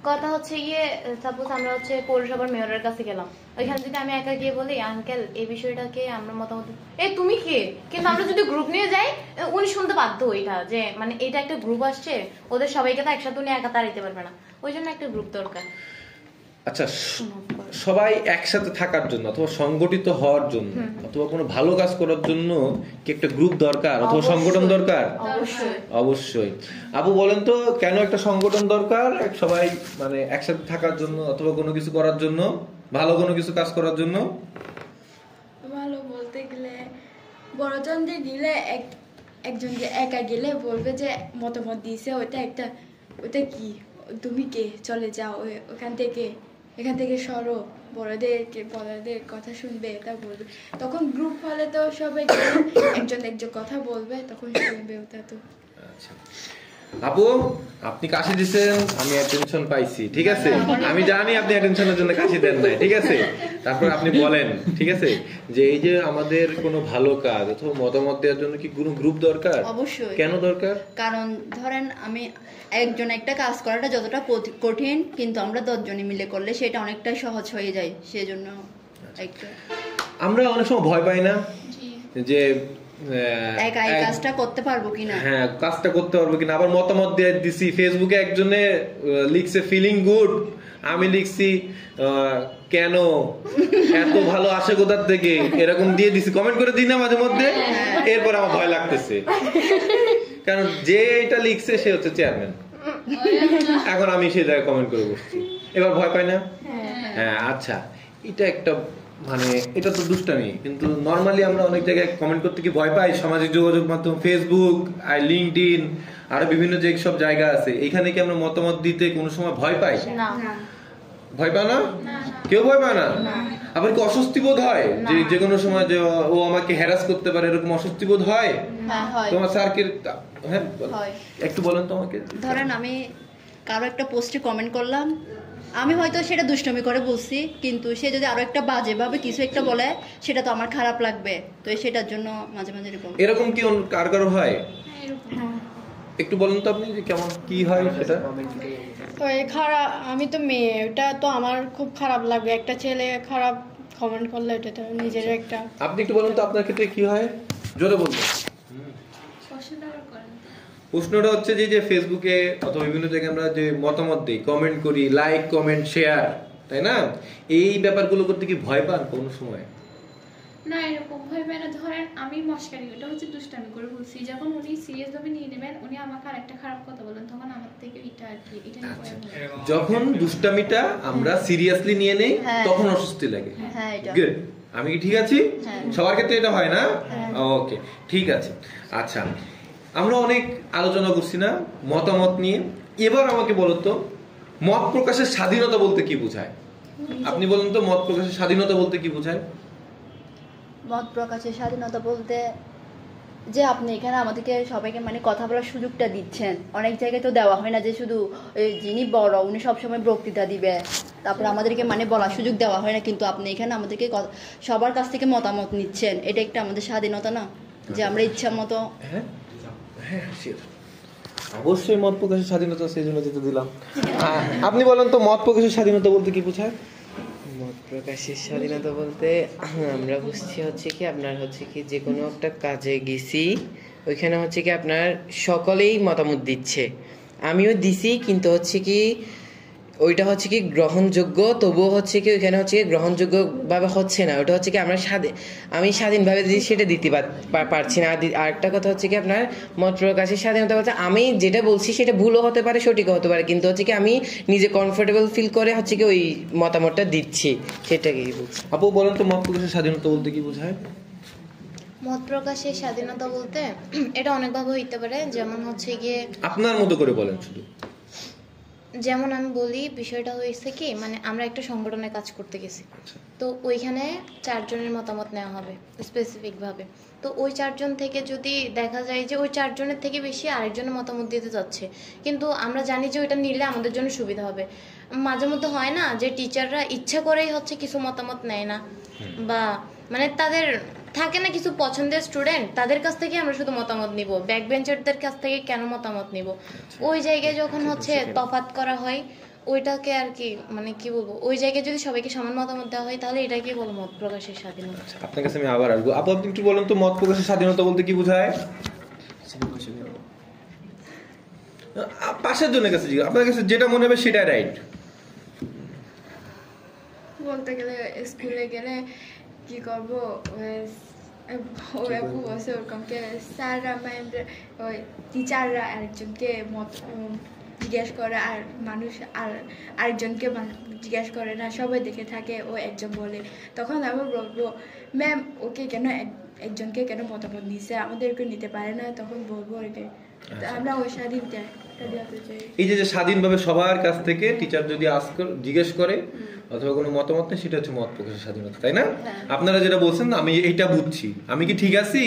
কথা হচ্ছে গিয়ে সাপোজ আমরা হচ্ছে পৌরসভার মেয়রের কাছে গেলাম, ওইখানে যদি আমি একা গিয়ে বলি আঙ্কেল এই বিষয়টাকে আমরা মতামত তুমি কে, কিন্তু আমরা যদি গ্রুপ নিয়ে যাই উনি শুনতে বাধ্য, ওইটা যে মানে এটা একটা গ্রুপ আসছে, ওদের সবাইকে তো একসাথে উনি একা তাড়াইতে পারবে না, ওই জন্য একটা গ্রুপ দরকার। আচ্ছা, সবাই একসাথে থাকার জন্য অথবা সংগঠিত হওয়ার জন্য অথবা কোনো ভালো কাজ করার জন্য কি একটা গ্রুপ দরকার অথবা সংগঠন দরকার? অবশ্যই। আপু বলেন তো কেন একটা সংগঠন দরকার সবাই মানে একসাথে থাকার জন্য অথবা কোনো কিছু করার জন্য, ভালো কোনো কিছু কাজ করার জন্য? ভালো বলতে গেলে বড়জন যে গেলে একজন যে একা গেলে বলবে যে মতামত দিয়েছে ওটা কি, তুমি কে, চলে যাও এখান থেকে সরো, বড়দের কথা শুনবে, এটা বলবে। তখন গ্রুপ হলে তো সবাই একজন কথা বলবে, তখন শুনবে ওটা তো। আচ্ছা আপু, আপনি কাশি দিচ্ছেন, আমি অ্যাটেনশন পাইছি, ঠিক আছে? আমি জানি আপনি অ্যাটেনশনের জন্য কাশি দেন নাই, ঠিক আছে? তারপর আপনি বলেন, ঠিক আছে, যে এই যে আমাদের কোনো ভালো কাজ অথবা মতামত দেওয়ার জন্য কি কোনো গ্রুপ দরকার? অবশ্যই। কেন দরকার? কারণ ধরেন আমি একজন একটা কাজ করাটা যতটা কঠিন, কিন্তু আমরা 10 জনে মিলে করলে সেটা অনেকটাই সহজ হয়ে যায়, সেজন্য একটা। আমরা অনেক সময় ভয় পাই না যে একা এই কাজটা করতে পারবো কিনা, হ্যাঁ কাজটা করতে পারবো কিনা। আবার মতামত দিয়ে দিছি, ফেসবুকে একজনে লিখছে ফিলিং গুড, আমি লিখছি কেন এত ভালো আসে কোথার থেকে, এরকম দিয়ে দিছি, কমেন্ট করে দিই না মাঝে মধ্যে। এরপর আমার ভয় লাগতেছে, কারণ যে এটা লিখছে সে হচ্ছে চেয়ারম্যান, এখন আমি সে জায়গায় কমেন্ট করে বসছি, এবার ভয় পাই না? হ্যাঁ, আচ্ছা, এটা একটা মানে এটা তো দুষ্টামি, কিন্তু নরমালি আমরা অনেক জায়গায় কমেন্ট করতে কি ভয় পাই। সামাজিক যোগাযোগ মাধ্যম, ফেসবুক, লিঙ্কডইন, আরো বিভিন্ন যে সব জায়গা আছে, এখানে কি আমরা মতামত দিতে কোনো সময় ভয় পাই? ভয় পায় না? কেউ ভয় পায় না? আবার কি অস্বস্তি বোধ হয় যে কোনো সময় যে ও আমাকে হ্যারাস করতে পারে, এরকম অস্বস্তি বোধ হয়? তোমার স্যারকে হ্যাঁ একটু বলেন তো আমাকে। ধরেন আমি কারো একটা পোস্টে কমেন্ট করলাম, আমি হয়তো সেটা দুষ্টমি করে বলছি, কিন্তু সে যদি আরো একটা বাজে ভাবে কিছু একটা বলে, সেটা তো আমার খারাপ লাগবে, তো সেটার জন্য মাঝে মাঝে এরকম কি কারো হয়? একটু বলেন তো আপনি যে কেমন কি হয় সেটা। খারাপ, আমি তো মেয়ে, ওটা তো আমার খুব খারাপ লাগবে, একটা ছেলে খারাপ কমেন্ট করলে, এটা তো নিজের একটা। আপনি একটু বলেন তো আপনার ক্ষেত্রে কি হয়, জোরে বলবেন। প্রশ্নটা হচ্ছে যে ফেসবুকে অথবা বিভিন্ন জায়গায় আমরা যে মতামত দিই, কমেন্ট করি, লাইক কমেন্ট শেয়ার, তাই না? এই ব্যাপারগুলো করতে কি ভয় পান কোনো সময়? না এরকম ভাবে না, ধরেন আমি মস্কারি, ওটা হচ্ছে দুষ্টামি করে বলছি, যখন উনি সিরিয়াস ভাবে নিয়ে নেবেন, উনি আমাকে আরেকটা খারাপ কথা বলেন, তখন আমার থেকে এটা আর কি এটা নিয়ে পড়ে বলেন। যখন দুষ্টামিটা আমরা সিরিয়াসলি নিয়ে নেই হ্যাঁ। তখন অস্বস্তি লাগে। হ্যাঁ এটা গুড, আমি কি ঠিক আছি? হ্যাঁ। সবার ক্ষেত্রে এটা হয় না? ওকে, ঠিক আছে। আচ্ছা, আমরা অনেক আলোচনা করছি না মতামত নিয়ে, এবার আমাকে বলো তো মত প্রকাশের স্বাধীনতা বলতে কি বোঝায়? আপনি বলুন তো মত প্রকাশের স্বাধীনতা বলতে কি বোঝায়? মত প্রকাশের স্বাধীনতা বলতে যে আপনি এখানে আমাদেরকে সবাইকে মানে কথা বলার সুযোগটা দিচ্ছেন। অনেক জায়গায় তো দেওয়া হয় না, যে শুধু যিনি বড় উনি সবসময় বক্তৃতা দিবে, তারপর আমাদেরকে মানে বলার সুযোগ দেওয়া হয় না, কিন্তু আপনি এখানে আমাদেরকে সবার কাছ থেকে মতামত নিচ্ছেন। এটা একটা আমাদের স্বাধীনতা না, যে আমরা ইচ্ছা মতো। হ্যাঁ হ্যাঁ, অবশ্যই মত প্রকাশের স্বাধীনতা, সেই জন্য যেতে দিলাম। আপনি বলেন তো মত প্রকাশের স্বাধীনতা বলতে কি বোঝায়? মত প্রকাশের স্বাধীনতা বলতে আমরা বুঝছি হচ্ছে কি আপনার হচ্ছে কি যে কোনো একটা কাজে গেছি, ওইখানে হচ্ছে কি আপনার সকলেই মতামত দিচ্ছে, আমিও দিছি, কিন্তু হচ্ছে কি ওইটা হচ্ছে কি গ্রহণযোগ্য, তবুও হচ্ছে কি ওইখানে হচ্ছে কি গ্রহণযোগ্য ভাবে হচ্ছে না। ওটা হচ্ছে কি আমরা আমি স্বাধীনভাবে সেটা দিতে পারছি না। আরেকটা কথা হচ্ছে কি আপনার মত প্রকাশের স্বাধীনতা বলতে আমি যেটা বলছি সেটা ভুলও হতে পারে, সঠিকও হতে পারে, কিন্তু হচ্ছে কি আমি নিজে কমফোর্টেবল ফিল করে হচ্ছে কি ওই মতামতটা দিচ্ছি, সেটাকেই বলছি। আপু বলেন তো মত প্রকাশের স্বাধীনতা বলতে কি বোঝায়? মত প্রকাশের স্বাধীনতা বলতে এটা অনেকভাবে হইতে পারে, যেমন হচ্ছে গিয়ে আপনার মতো করে বলেন শুধু। যেমন আমি বলি, বিষয়টা হয়েছে কি মানে আমরা একটা সংগঠনে কাজ করতে গেছি, তো ওইখানে 4 জনের মতামত নেওয়া হবে স্পেসিফিকভাবে। তো ওই 4 জন থেকে যদি দেখা যায় যে ওই 4 জনের থেকে বেশি আরেকজনের মতামত দিতে যাচ্ছে, কিন্তু আমরা জানি যে ওইটা নিলে আমাদের জন্য সুবিধা হবে। মাঝে মধ্যে হয় না যে টিচাররা ইচ্ছা করেই হচ্ছে কিছু মতামত নেয় না, বা মানে তাদের থাকে না কিছু পছন্দের স্টুডেন্ট, তাদের কাছ থেকে আমরা শুধু মতামত নিব, ব্যাক বেঞ্চারদের কাছ থেকে কেন মতামত নিব? ওই জায়গায় যখন হচ্ছে তফাৎ করা হয়, ওইটাকে আর কি মানে কি বলবো, ওই জায়গায় যদি সবাইকে সমান মতামত দেওয়া হয়, তাহলে এটাকে বলো মত প্রকাশের স্বাধীনতা। আপনার কাছে আমি আবার আসবো। আপু আপনি একটু বলেন তো মত প্রকাশের স্বাধীনতা বলতে কি বোঝায়? পাশের জনের কাছে আপনার কাছে যেটা মনে হবে সেটা রাইট। বলতে গেলে স্কুলে গেলে কি করবো, ওরকমকে স্যাররা ম্যামরা ওই টিচাররা আরেকজনকে জিজ্ঞেস করে, আর মানুষ আরেকজনকে জিজ্ঞেস করে না, সবাই দেখে থাকে, ও একজন বলে, তখন আমি বলবো ম্যাম ওকে কেন একজনকে কেন মতামত নিছে, আমাদেরকে নিতে পারে না, তখন বলবো ওকে আমরা ওই স্বাধীনতা। এই যে স্বাধীনভাবে সবার কাছ থেকে টিচার যদি জিজ্ঞেস করে অথবা কোনো মতামত নেই, সেটা হচ্ছে মত প্রকাশের স্বাধীনতা, তাই না? আপনারা যেটা বলছেন আমি এইটা বুঝছি, আমি কি ঠিক আছি?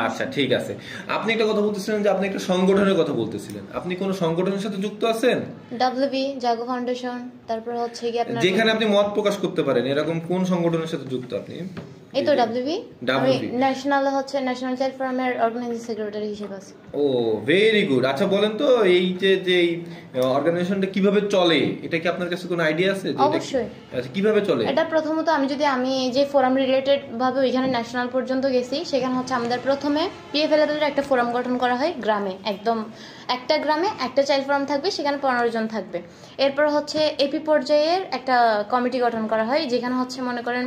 আচ্ছা ঠিক আছে। আপনি একটা কথা বলতেছিলেন যে আপনি একটা সংগঠনের কথা বলতেছিলেন, আপনি কোন সংগঠনের সাথে যুক্ত আছেন? ডব্লিউবি জাগো ফাউন্ডেশন, তারপর হচ্ছে কি আপনার যেখানে আপনি মত প্রকাশ করতে পারেন, এরকম কোন সংগঠনের সাথে যুক্ত আপনি? এই তো ডব্লিউবি ন্যাশনাল হচ্ছে ন্যাশনাল চাইল্ড ফোরামের অর্গানাইজিং সেক্রেটারি হিসেবে আছে। ও ভেরি গুড। আচ্ছা বলেন তো এই যে অর্গানাইজেশনটা কিভাবে চলে, এটা কি আপনার কাছে কোনো আইডিয়া আছে? অবশ্যই। আচ্ছা কিভাবে চলে এটা? প্রথমত আমি যে ফোরাম রিলেটেড ভাবে ওইখানে ন্যাশনাল পর্যন্ত গেছি, সেখানে হচ্ছে আমাদের প্রথমে পিএফএল এর একটা ফোরাম গঠন করা হয় গ্রামে, একদম একটা গ্রামে একটা চাইল্ড ফোরাম থাকবে, সেখানে 15 জন থাকবে। এরপর হচ্ছে এপি পর্যায়ের একটা কমিটি গঠন করা হয়, যেখানে হচ্ছে মনে করেন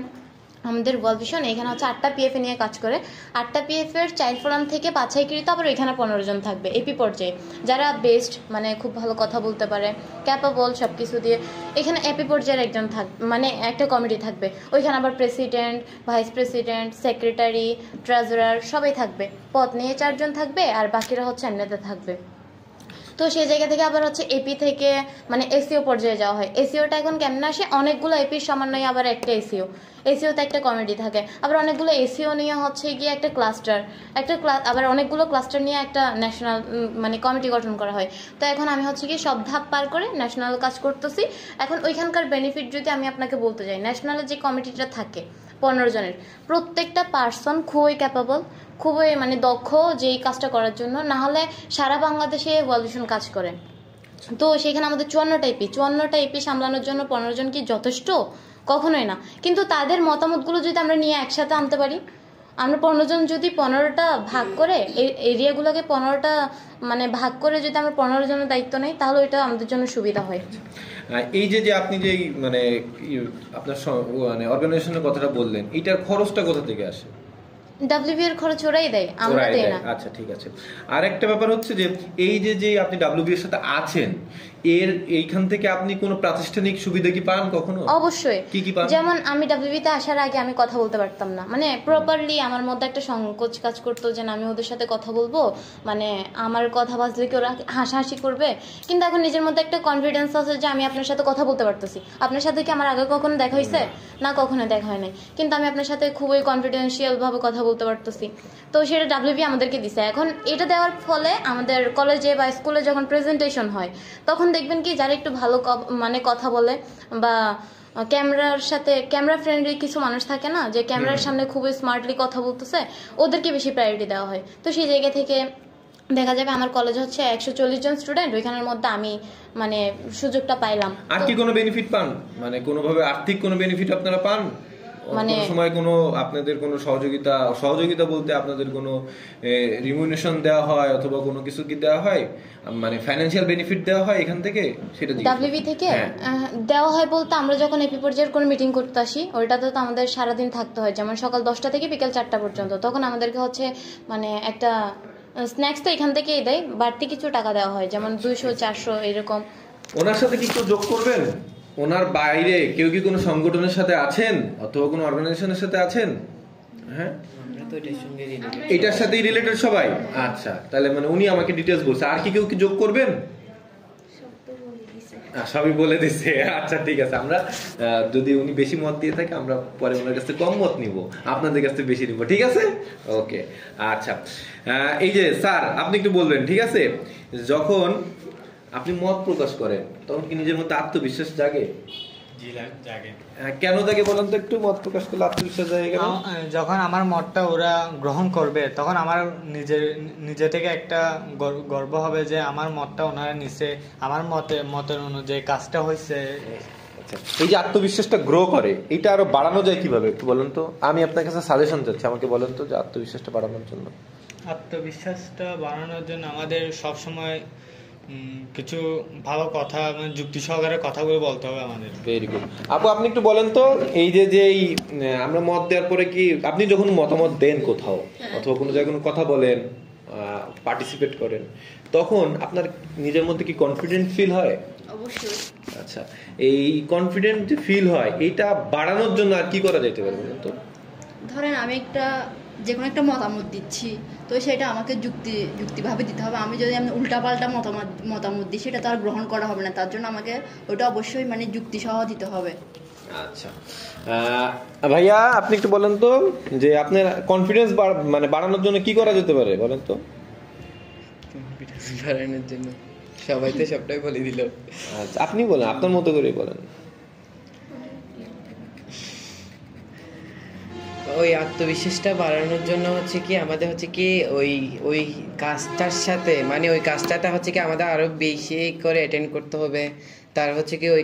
আমাদের ওয়ার্ল্ড ভিশন এখানে হচ্ছে 8টা পিএফএ নিয়ে কাজ করে, 8টা পিএফএ এর চাইল্ড ফোরাম থেকে বাছাইকৃত আবার এখানে 15 জন থাকবে এপি পর্যায়ে, যারা বেস্ট মানে খুব ভালো কথা বলতে পারে, ক্যাপাবল সবকিছু দিয়ে। এখানে এপি পর্যায়ের একজন মানে একটা কমিটি থাকবে, ওইখানে আবার president, vice president, secretary, treasurer সবাই থাকবে, পদ নিয়ে 4 জন থাকবে, আর বাকিরা হচ্ছে এমনিতে থাকবে। তো সেই জায়গা থেকে আবার হচ্ছে এপি থেকে মানে এসিও পর্যায়ে যাওয়া হয়। এসিওটা এখন কেমন আসে, অনেকগুলো এপির সমন্বয়ে আবার একটা এসিওতে একটা কমিটি থাকে, আবার অনেকগুলো এসিও নিয়ে হচ্ছে গিয়ে একটা ক্লাস্টার, আবার অনেকগুলো ক্লাস্টার নিয়ে একটা ন্যাশনাল মানে কমিটি গঠন করা হয়। তো এখন আমি হচ্ছে গিয়ে সব ধাপ পার করে ন্যাশনাল কাজ করতেছি। এখন ওইখানকার বেনিফিট যদি আমি আপনাকে বলতে যাই, ন্যাশনালের যে কমিটিটা থাকে 15 জনের, প্রত্যেকটা পার্সন খুবই ক্যাপাবল, খুবই মানে দক্ষ যেই কাজটা করার জন্য, না হলে সারা বাংলাদেশে ওয়ার্ল্ড ভিশন কাজ করে। তো সেখানে আমাদের 54টা এপি সামলানোর জন্য 15 জন কি যথেষ্ট? কখনোই না। কিন্তু তাদের মতামতগুলো যদি আমরা নিয়ে একসাথে আনতে পারি, আমরা 15 জন যদি 15টা ভাগ করে এরিয়াগুলোকে 15টা মানে ভাগ করে যদি আমরা 15 জনের দায়িত্ব নেই তাহলে এটা আমাদের জন্য সুবিধা হয়। এই যে আপনি যে মানে আপনার মানে অর্গানাইজেশনের কথাটা বললেন, এইটার খরচটা কোথা থেকে আসে? ডাব্লিউবি এর খরচ ওরাই দেয়, আমরা দেই না। আচ্ছা ঠিক আছে। আর একটা ব্যাপার হচ্ছে যে এই যে আপনি ডাব্লিউবি এর সাথে আছেন, এইখান থেকে আপনি কোনো প্রাতিষ্ঠানিক সুবিধা কি পান কখনো? অবশ্যই। কি পান? যেমন আমি ডাব্লিউবি তে আসার আগে আমি কথা বলতে পারতাম না, মানে প্রপারলি আমার মধ্যে একটা সংকোচ কাজ করতো যে আমি ওদের সাথে কথা বলবো, মানে আমার কথা বাজলে কি ওরা হাসাহাসি করবে। কিন্তু এখন নিজের মধ্যে একটা কনফিডেন্স আছে যে আমি আপনার সাথে কথা বলতে পারতেছি। আপনার সাথে কি আমার আগে কখনো দেখা হয়েছে? না, কখনো দেখা হয় নাই, কিন্তু আমি আপনার সাথে খুবই কনফিডেন্সিয়াল ভাবে কথা বলতে পারতেছি। তো সেটা ডাব্লিউবি আমাদেরকে দিছে। এখন এটা দেওয়ার ফলে আমাদের কলেজে বা স্কুলে যখন প্রেজেন্টেশন হয় তখন দেখবেন কি যারা একটু ভালো মানে কথা বলে বা ক্যামেরার সাথে ক্যামেরা ফ্রেন্ডলি কিছু মানুষ থাকে না, যে ক্যামেরার সামনে খুবই স্মার্টলি কথা বলতেছে, ওদেরকে বেশি প্রায়োরিটি দেওয়া হয়। তো সেই জায়গা থেকে দেখা যাবে আমার কলেজ হচ্ছে 140 জন স্টুডেন্ট, ওইখানের মধ্যে আমি মানে সুযোগটা পাইলাম। আর কি কোনো বেনিফিট পান, মানে কোনোভাবে আর্থিক কোনো বেনিফিট আপনারা পান? মানে সময় কোনো আপনাদের কোনো সহযোগিতা বলতে আপনাদের কোনো রিমিউনেশন দেওয়া হয় অথবা কোনো কিছু কি দেওয়া হয়, মানে ফাইনান্সিয়াল বেনিফিট দেওয়া হয় এখান থেকে? সেটা ডাব্লিউবি থেকে দেওয়া হয় বলতে আমরা যখন এপি পর্যায়ের কোনো মিটিং করতে আসি ওইটাতে তো আমাদের সারাদিন থাকতে হয়, যেমন সকাল 10টা থেকে বিকেল 4টা পর্যন্ত। তখন আমাদেরকে হচ্ছে মানে একটা স্ন্যাক্স তো এখান থেকেই দেয়, বাড়তি কিছু টাকা দেওয়া হয়, যেমন 200-400 এরকম। ওনার সাথে কি কেউ যোগ করবেন? ওনার বাইরে কেউ কি কোনো সংগঠনের সাথে আছেন অথবা কোনো অর্গানাইজেশনের সাথে আছেন? হ্যাঁ, এটার সাথেই রিলেটেড সবাই। আচ্ছা, তাহলে মানে উনি আমাকে ডিটেলস বলছে। আর কি কেউ কি যোগ করবেন? সবই বলে দিচ্ছে। আচ্ছা ঠিক আছে, আমরা যদি উনি বেশি মত দিয়ে থাকে আমরা পরে ওনার কাছে কম মত নিব, আপনাদের কাছে বেশি নিব, ঠিক আছে? ওকে, আচ্ছা। এই যে স্যার আপনি একটু বলবেন, ঠিক আছে, যখন আপনি মত প্রকাশ করেন তখন কি নিজের মধ্যে আত্মবিশ্বাস জাগে? কেন জাগে বলেন তো একটু? মত প্রকাশ করলে আত্মবিশ্বাস জাগে কেন? যখন আমার মতটা ওরা গ্রহণ করবে তখন আমার নিজে থেকে একটা গর্ব হবে যে আমার মতটা ওনারা নিছে, আমার মতের অনুযায়ী কাজটা হয়েছে। এই যে আত্মবিশ্বাসটা গ্রো করে, এটা আরো বাড়ানো যায় কিভাবে একটু বলেন তো? আমি আপনার কাছে সাজেশন চাচ্ছি, আমাকে বলেন তো যে আত্মবিশ্বাসটা বাড়ানোর জন্য। আত্মবিশ্বাসটা বাড়ানোর জন্য আমাদের সবসময় কিছু ভালো কথা, মানে যুক্তি সহকারে কথাগুলো বলতে হবে আমাদের। Very good. আপু আপনি একটু বলেন তো, এই যে আমরা মত দেওয়ার পরে কি আপনি যখন মতামত দেন কোথাও অথবা কোনো জায়গায় কোনো কথা বলেন, পার্টিসিপেট করেন, তখন আপনার নিজের মধ্যে কি কনফিডেন্ট ফিল হয়? অবশ্যই। আচ্ছা, এই কনফিডেন্ট যে ফিল হয় এটা বাড়ানোর জন্য আর কি করা যেতে পারে বলুন তো? ধরেন আমি যে কোনো একটা মতামত দিচ্ছি, তো সেটা আমাকে যুক্তিভাবে দিতে হবে। আমি যদি উল্টাপাল্টা মতামত দিই সেটা তো আর গ্রহণ করা হবে না, তার জন্য আমাকে ওটা অবশ্যই মানে যুক্তিসহ দিতে হবে। আচ্ছা ভাইয়া আপনি একটু বলেন তো যে আপনার কনফিডেন্স মানে বাড়ানোর জন্য কি করা যেতে পারে বলেন তো? কনফিডেন্স বাড়ানোর জন্য সবাই তো সবটাই বলে দিল। আচ্ছা আপনি বলেন, আপনার মতো করে বলেন। ওই আত্মবিশ্বাসটা বাড়ানোর জন্য হচ্ছে কি আমাদের হচ্ছে কি ওই কাজটার সাথে মানে ওই কাজটাতে হচ্ছে কি আমাদের আরো বেশি করে অ্যাটেন্ড করতে হবে। তার হচ্ছে কি ওই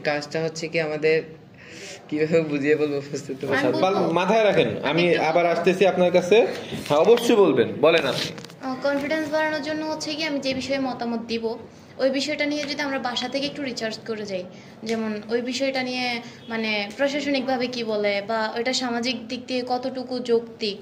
কাজটা হচ্ছে কি আমাদের কিভাবে বুঝিয়ে বলবো বুঝতে মাথায় রাখেন। আমি আবার আসতেছি আপনার কাছে। হ্যাঁ অবশ্যই বলবেন, বলেন আপনি। কনফিডেন্স বাড়ানোর জন্য হচ্ছে কি আমি যে বিষয়ে মতামত দিব ওই বিষয়টা নিয়ে যদি আমরা বাসা থেকে একটু রিসার্চ করে যাই, যেমন ওই বিষয়টা নিয়ে মানে প্রশাসনিকভাবে কি বলে বা ওইটা সামাজিক দিক দিয়ে কতটুকু যৌক্তিক,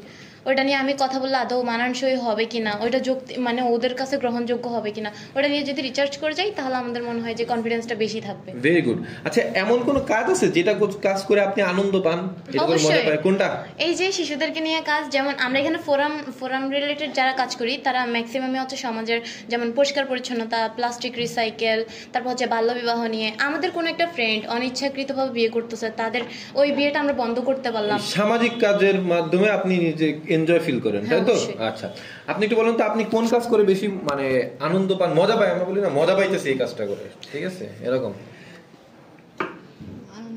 ওইটা নিয়ে আমি কথা বললে আদৌ মানানসই হবে কিনা, ওইটা মানে ওদের কাছে গ্রহণযোগ্য হবে কিনা, ওটা নিয়ে যদি রিসার্চ করে যাই তাহলে আমাদের মনে হয় যে কনফিডেন্সটা বেশি থাকবে। Very good. আচ্ছা এমন কোন কাজ আছে যেটা কাজ করে আপনি আনন্দ পান, এটা করে মজা পান? কোনটা? এই যে শিশুদেরকে নিয়ে কাজ, যেমন আমরা এখানে ফোরাম রিলেটেড যারা কাজ করি তারা ম্যাক্সিমামই হচ্ছে সমাজের যেমন পরিষ্কার পরিচ্ছন্নতা, প্লাস্টিক রিসাইকেল, তারপর হচ্ছে বাল্যবিবাহ নিয়ে। আমাদের কোনো একটা ফ্রেন্ড অনিচ্ছাকৃতভাবে বিয়ে করতেছে, তাদের ওই বিয়েটা আমরা বন্ধ করতে পারলাম। সামাজিক কাজের মাধ্যমে আপনি নিজে এনজয় ফিল করেন, তাই তো? আচ্ছা আপনি একটু বলেন তো আপনি কোন কাজ করে বেশি মানে আনন্দ পান, মজা পাই? আমরা বলি না মজা পাইতেছি এই কাজটা করে, ঠিক আছে? এরকম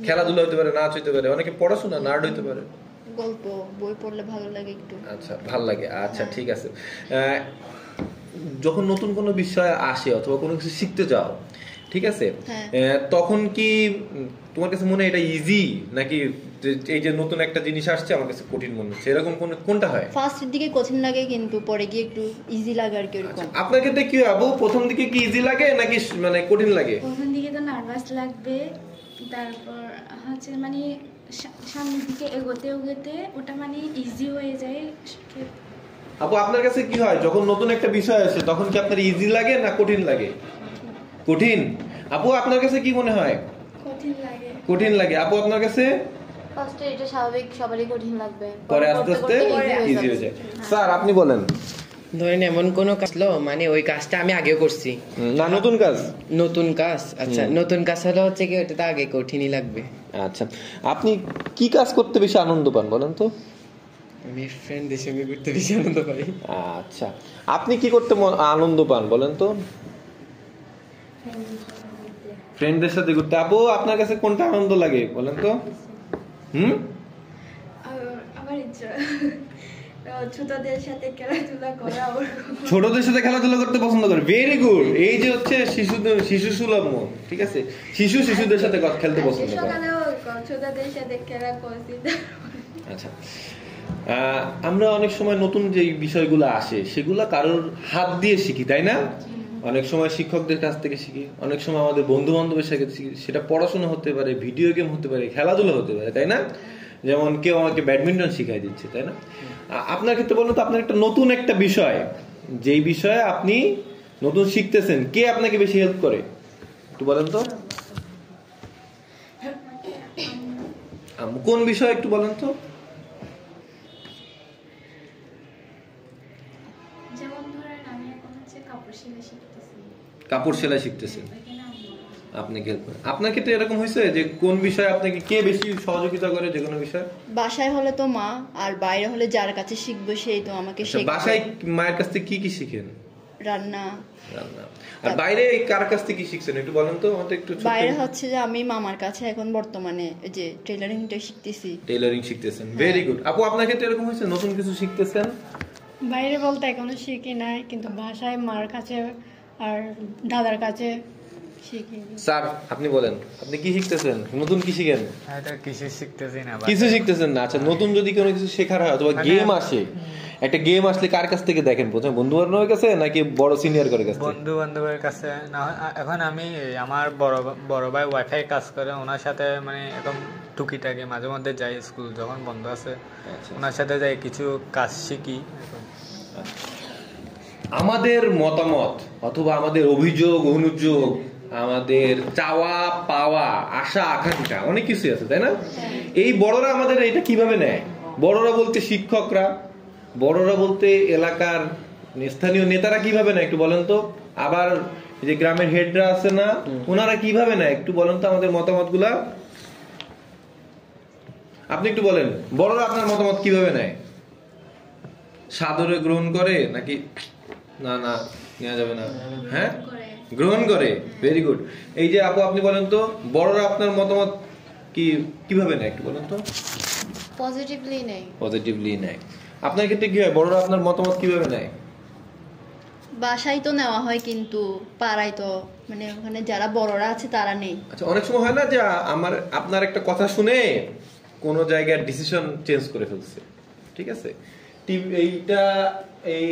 খেলাধুলা হতে পারে, নাচ হতে পারে, অনেকে পড়াশোনা নার্ড হতে পারে, গল্প বই পড়লে ভালো লাগে একটু। আচ্ছা ভালো লাগে। আচ্ছা ঠিক আছে। যখন নতুন কোনো বিষয় আসে অথবা কোনো কিছু শিখতে যাও, ঠিক আছে, তখন কি তোমার কাছে মনে হয় এটা ইজি নাকি যে এই যে নতুন একটা জিনিস আসছে আমার কাছে কঠিন মনে হচ্ছে, এরকম কোনটা হয়? ফার্স্টের দিকে কঠিন লাগে কিন্তু পরে গিয়ে একটু ইজি লাগে আর কি এরকম। আপনার ক্ষেত্রে কি হয় আপু, প্রথম দিকে কি ইজি লাগে নাকি মানে কঠিন লাগে? প্রথম দিকে তো নার্ভাস লাগবে, তারপর হচ্ছে মানে সামনের দিকে এগোতে এগোতে ওটা মানে ইজি হয়ে যায়। আপু আপনার কাছে কি হয় যখন নতুন একটা বিষয় আসে তখন কি আপনার ইজি লাগে না কঠিন লাগে? কঠিন। আপু আপনার কাছে কি মনে হয়? কঠিন লাগে। কঠিন লাগে। আপু আপনার কাছে? ফার্স্টে এটা স্বাভাবিক, সবারই কঠিন লাগবে, পরে আস্তে আস্তে ইজি হয়ে যায়। স্যার আপনি বলেন। ধরেন এমন কোনো কাজ লো, মানে ওই কাজটা আমি আগেও করছি না, নতুন কাজ। নতুন কাজ, আচ্ছা নতুন কাজ হলে হচ্ছে কি ওটা তো আগে কঠিনই লাগবে। আচ্ছা, আপনি কি কাজ করতে বেশি আনন্দ পান বলেন তো? আমি ফ্রেন্ডদের সঙ্গে ঘুরতে বেশি আনন্দ পাই। আচ্ছা, আপনি কি করতে আনন্দ পান বলেন তো? ফ্রেন্ডদের সাথে ঘুরতে। আপু আপনার কাছে কোনটা আনন্দ লাগে বলেন তো? আমার ইচ্ছা ছোটদের সাথে খেলাধুলা করা। ছোটদের সাথে খেলাধুলা করতে পছন্দ করে, ভেরি গুড। এই যে হচ্ছে শিশু সুলভ মন, ঠিক আছে, শিশুদের সাথে খেলতে পছন্দ করে। সকালেও ছোটদের সাথে খেলা করছি। আচ্ছা, আমরা অনেক সময় নতুন যে বিষয়গুলো আসে সেগুলা কারোর হাত দিয়ে শিখি, তাই না? অনেক সময় শিক্ষকদের কাছ থেকে শিখি, অনেক সময় আমাদের বন্ধু বান্ধবের সাথে শিখি। সেটা পড়াশোনা হতে পারে, ভিডিও গেম হতে পারে, খেলাধুলা হতে পারে, তাই না? যেমন কেউ আমাকে ব্যাডমিন্টন শিখাই দিচ্ছে, তাই না? আপনার ক্ষেত্রে বলুন তো, আপনার একটা নতুন একটা বিষয়, যেই বিষয়ে আপনি নতুন শিখতেছেন, কে আপনাকে বেশি হেল্প করে একটু বলেন তো? কোন বিষয় একটু বলেন তো? যেমন ধরেন আমি এখন হচ্ছে কাপড় সেলাই শিখতেছি। কাপড় সেলাই শিখতেছেন, আপনি হেল্প করেন। আপনার ক্ষেত্রে এরকম হয়েছে যে কোন বিষয়ে আপনাকে কে বেশি সহযোগিতা করে যে কোনো বিষয়? বাসায় হলে তো মা, আর বাইরে হলে যার কাছে শিখবো সেই তো আমাকে শেখায়। বাসায় মায়ের কাছ থেকে কি শিখেন? রান্না। আর বাইরে কার কাছ থেকে কি শিখছেন একটু বলেন তো আমাদের? একটু বাইরে হচ্ছে যে আমি মামার কাছে এখন বর্তমানে যে টেইলারিংটা শিখতেছি। টেইলারিং শিখতেছেন, ভেরি গুড। আপু আপনার ক্ষেত্রে এরকম হয়েছে নতুন কিছু শিখতেছেন? বাইরে বলতে এখনো শিখি নাই, কিন্তু বাসায় মার কাছে আর দাদার কাছে শিখি। স্যার আপনি বলেন, আপনি কি শিখতেছেন? নতুন কি শিখেন? এটা কিছু শিখতেছি না। কিছু শিখতেছেন না? আচ্ছা, নতুন যদি কোনো কিছু শেখার হয় অথবা গেম আসে, একটা গেম আসলে কার কাছ থেকে দেখেন প্রথমে? বন্ধু বান্ধবের কাছে নাকি বড় সিনিয়র কার কাছে? বন্ধু বান্ধবের কাছে না। এখন আমি আমার বড় ভাই ওয়াইফাই কাজ করে, ওনার সাথে মানে এখন টুকিটাকি মাঝে মধ্যে যাই, স্কুল যখন বন্ধ আছে ওনার সাথে যাই, কিছু কাজ শিখি। আমাদের মতামত অথবা আমাদের অভিযোগ অনুযোগ, আমাদের চাওয়া পাওয়া, আশা আকাঙ্ক্ষা, অনেক কিছু আছে, তাই না? এই বড়রা আমাদের এটা কিভাবে নেয়? বড়রা বলতে শিক্ষকরা, বড়রা বলতে এলাকার স্থানীয় নেতারা কিভাবে নেয় একটু বলেন তো? আবার যে গ্রামের হেডরা আছে না, ওনারা কিভাবে নেয় একটু বলেন তো আমাদের মতামত গুলা? আপনি একটু বলেন, বড়রা আপনার মতামত কিভাবে নেয়? সাদরে গ্রহণ করে নাকি না না নেওয়া যাবে না? হ্যাঁ, গ্রহণ করে, ভেরি গুড। এই যে আপু আপনি বলেন তো, বড়রা আপনার মতামত কিভাবে নেয় একটু বলেন তো? পজিটিভলি নেয়। পজিটিভলি নেয়। আপনার ক্ষেত্রে কি হয়, বড়রা আপনার মতামত কিভাবে নেয়? বাসায় তো নেওয়া হয়, কিন্তু পাড়ায় তো মানে ওখানে যারা বড়রা আছে তারা নেই। আচ্ছা, অনেক সময় হয় না যে আপনার একটা কথা শুনে কোন জায়গায় ডিসিশন চেঞ্জ করে ফেলছে, ঠিক আছে? এইটা এই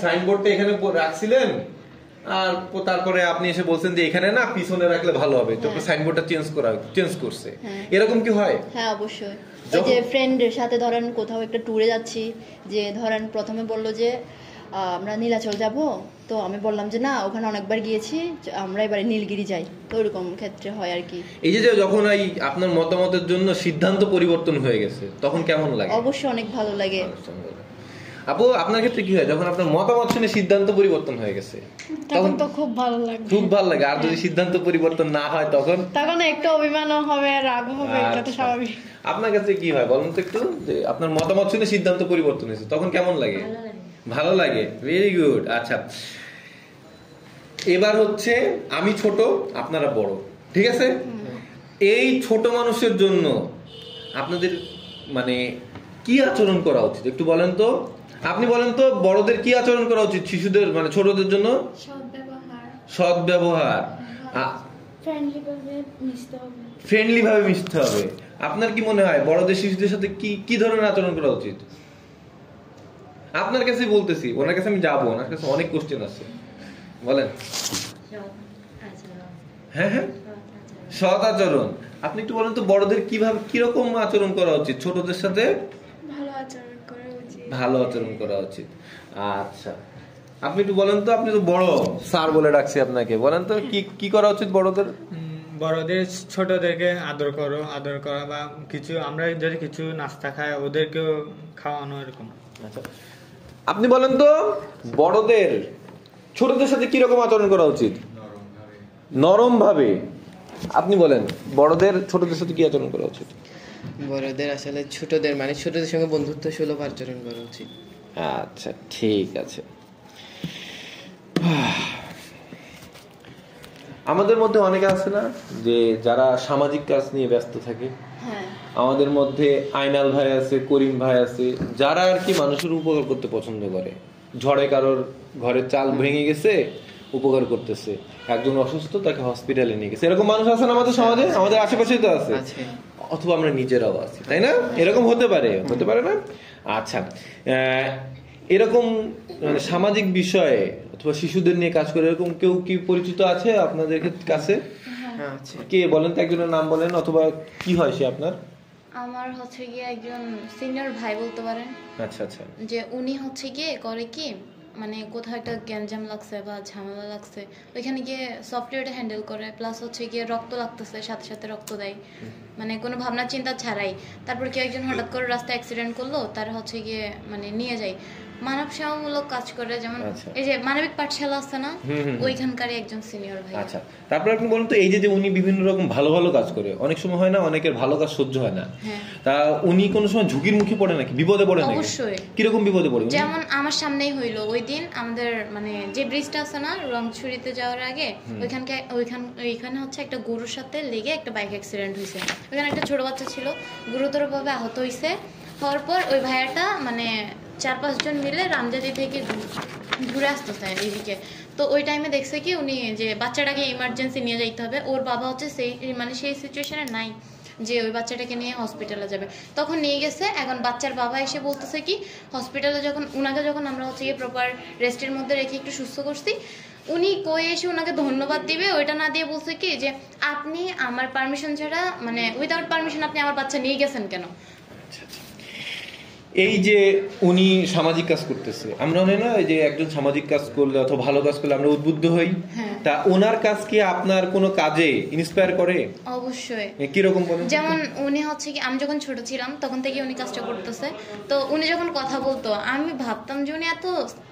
সাইনবোর্ডটা এখানে রাখছিলেন আর তারপরে আপনি এসে বলছেন যে এখানে না পিছনে রাখলে ভালো হবে, তো সাইনবোর্ডটা চেঞ্জ করছে, এরকম কি হয়? হ্যাঁ অবশ্যই। ওই যে ফ্রেন্ডের সাথে ধরেন কোথাও একটা ট্যুরে যাচ্ছি, যে ধরেন প্রথমে বললো যে আমরা নীলাচল যাব, তো আমি বললাম যে না ওখানে অনেকবার গিয়েছি, আমরা এবারে নীলগিরি যাই, তো ওরকম ক্ষেত্রে হয় আর কি। এই যে যখন আপনার মতামতের জন্য সিদ্ধান্ত পরিবর্তন হয়ে গেছে তখন কেমন লাগে? অবশ্যই অনেক ভালো লাগে। আপু আপনার ক্ষেত্রে কি হয় যখন আপনার মতামত শুনে সিদ্ধান্ত পরিবর্তন হয়ে গেছে? তখন তো খুব ভালো লাগে। খুব ভালো লাগে। আর যদি সিদ্ধান্ত পরিবর্তন না হয় তখন একটু অভিমানও হবে, রাগও হবে, এটা তো স্বাভাবিক। আপনার কাছে কি হয় বলুন তো একটু, যে আপনার মতামত শুনে সিদ্ধান্ত পরিবর্তন হয়েছে তখন কেমন লাগে? ভালো লাগে, ভেরি গুড। আচ্ছা, এবার হচ্ছে আমি ছোট আপনারা বড়, ঠিক আছে? এই ছোট মানুষের জন্য আপনাদের মানে কি আচরণ করা উচিত একটু বলেন তো? আপনি বলেন তো, বড়দের কি আচরণ করা উচিত শিশুদের মানে ছোটদের জন্য? সৎ ব্যবহার, ফ্রেন্ডলি ভাবে মিশতে হবে। ফ্রেন্ডলি ভাবে মিশতে হবে। আপনার কি মনে হয় বড়দের শিশুদের সাথে কি কি ধরনের আচরণ করা উচিত? আপনার কাছে বলতেছি, ওনার কাছে আমি যাবো, ওনার কাছে অনেক কোশ্চেন আছে, বলেন। হ্যাঁ হ্যাঁ, সৎ আচরণ। আপনি একটু বলেন তো বড়দের কিভাবে কিরকম আচরণ করা উচিত? ছোটদের সাথে ভালো আচরণ করা উচিত। ভালো আচরণ করা উচিত। আচ্ছা, আপনি একটু বলেন তো, আপনি তো বড় স্যার বলে ডাকছি আপনাকে, বলেন তো কি কি করা উচিত বড়দের? বড়দের ছোটদেরকে আদর করা বা কিছু আমরা যদি কিছু নাস্তা খাই ওদেরকেও খাওয়ানো এরকম। আচ্ছা, আপনি বলেন তো বড়দের ছোটদের সাথে কিরকম আচরণ করা উচিত? নরম ভাবে। আপনি বলেন বড়দের ছোটদের সাথে কি আচরণ করা উচিত? বড়দের আসলে ছোটদের মানে ছোটদের সঙ্গে বন্ধুত্ব সুলভ আচরণ করা উচিত। আচ্ছা ঠিক আছে। আমাদের মধ্যে অনেকে আছে না যে যারা সামাজিক কাজ নিয়ে ব্যস্ত থাকে? আমাদের মধ্যে আইনাল ভাই আছে, করিম ভাই আছে, যারা আর কি মানুষের উপকার করতে পছন্দ করে। ঝড়ে কারোর ঘরের চাল ভেঙে গেছে, উপকার করতেছে। একজন অসুস্থ, তাকে হসপিটালে নিয়ে গেছে। এরকম মানুষ আছে না আমাদের সমাজে, আমাদের আশেপাশেই তো আছে। অথবা আমরা নিজেরাও আছি, তাই না? এরকম হতে পারে, হতে পারে না? আচ্ছা, এরকম মানে সামাজিক বিষয়ে অথবা শিশুদের নিয়ে কাজ করে এরকম কেউ কি পরিচিত আছে আপনাদের কাছে? কে বলেন তো, একজনের নাম বলেন, অথবা কি হয় সে আপনার? আমার হচ্ছে গিয়ে একজন সিনিয়র ভাই বলতে পারেন। আচ্ছা আচ্ছা। যে উনি হচ্ছে গিয়ে করে কি, মানে কোথাও একটা গ্যাঞ্জাম লাগছে বা ঝামেলা লাগছে, ওইখানে গিয়ে সফটওয়্যারটা হ্যান্ডেল করে, প্লাস হচ্ছে গিয়ে রক্ত লাগতেছে, সাথে সাথে রক্ত দেয়, মানে কোনো ভাবনা চিন্তা ছাড়াই। তারপর কেউ একজন হঠাৎ করে রাস্তায় অ্যাক্সিডেন্ট করলো, তার হচ্ছে গিয়ে মানে নিয়ে যায়, মানব সেবামূলক কাজ করে। যেমন এই যে মানবিক পাঠশালা আছে না, ওইখানকার একজন সিনিয়র ভাই। আচ্ছা, তারপর আপনি বলুন তো, এই যে উনি বিভিন্ন রকম ভালো ভালো কাজ করে, অনেক সময় হয় না অনেকের ভালো কাজ সহ্য হয় না, তা উনি কোনো সময় ঝুঁকির মুখে পড়ে নাকি, বিপদে পড়ে নাকি? অবশ্যই। কিরকম বিপদে পড়ে? যেমন আমার সামনেই হইলো ওই দিন, আমাদের মানে যে ব্রিজটা আছে না রংছড়িতে যাওয়ার আগে, ওইখানে হচ্ছে একটা গরুর সাথে লেগে একটা বাইক অ্যাক্সিডেন্ট হয়েছে। ওইখানে একটা ছোট বাচ্চা ছিল, গুরুতরভাবে আহত হয়েছে। হওয়ার পর ওই ভাইয়াটা মানে 4-5 জন মিলে রামজাদি থেকে ঘুরে আসতেছে এইদিকে। তো ওই টাইমে দেখছে কি উনি যে বাচ্চাটাকে ইমার্জেন্সি নিয়ে যাইতে হবে, ওর বাবা হচ্ছে সেই সিচুয়েশনে নাই যে ওই বাচ্চাটাকে নিয়ে হসপিটালে যাবে, তখন নিয়ে গেছে। এখন বাচ্চার বাবা এসে বলতেছে কি, হসপিটালে উনাকে যখন আমরা হচ্ছে গিয়ে প্রপার রেস্টের মধ্যে রেখে একটু সুস্থ করছি, উনি কই এসে ওনাকে ধন্যবাদ দিবে, ওইটা না দিয়ে বলছে কি যে আপনি আমার পারমিশন ছাড়া, মানে উইদাউট পারমিশন আপনি আমার বাচ্চা নিয়ে গেছেন কেন? এই যে উনি সামাজিক কাজ করতেছে, আমরা মনে না যে একজন সামাজিক কাজ করলে অথবা ভালো কাজ করলে আমরা উদ্বুদ্ধ হই, তা ওনার কাজ কি আপনার কোনো কাজে ইন্সপায়ার করে? অবশ্যই। কিরকম বলেন? যেমন উনি হচ্ছে কি, আমি যখন ছোট ছিলাম তখন থেকে উনি কাজটা করতেছে। তো উনি যখন কথা বলতো আমি ভাবতাম যে উনি এত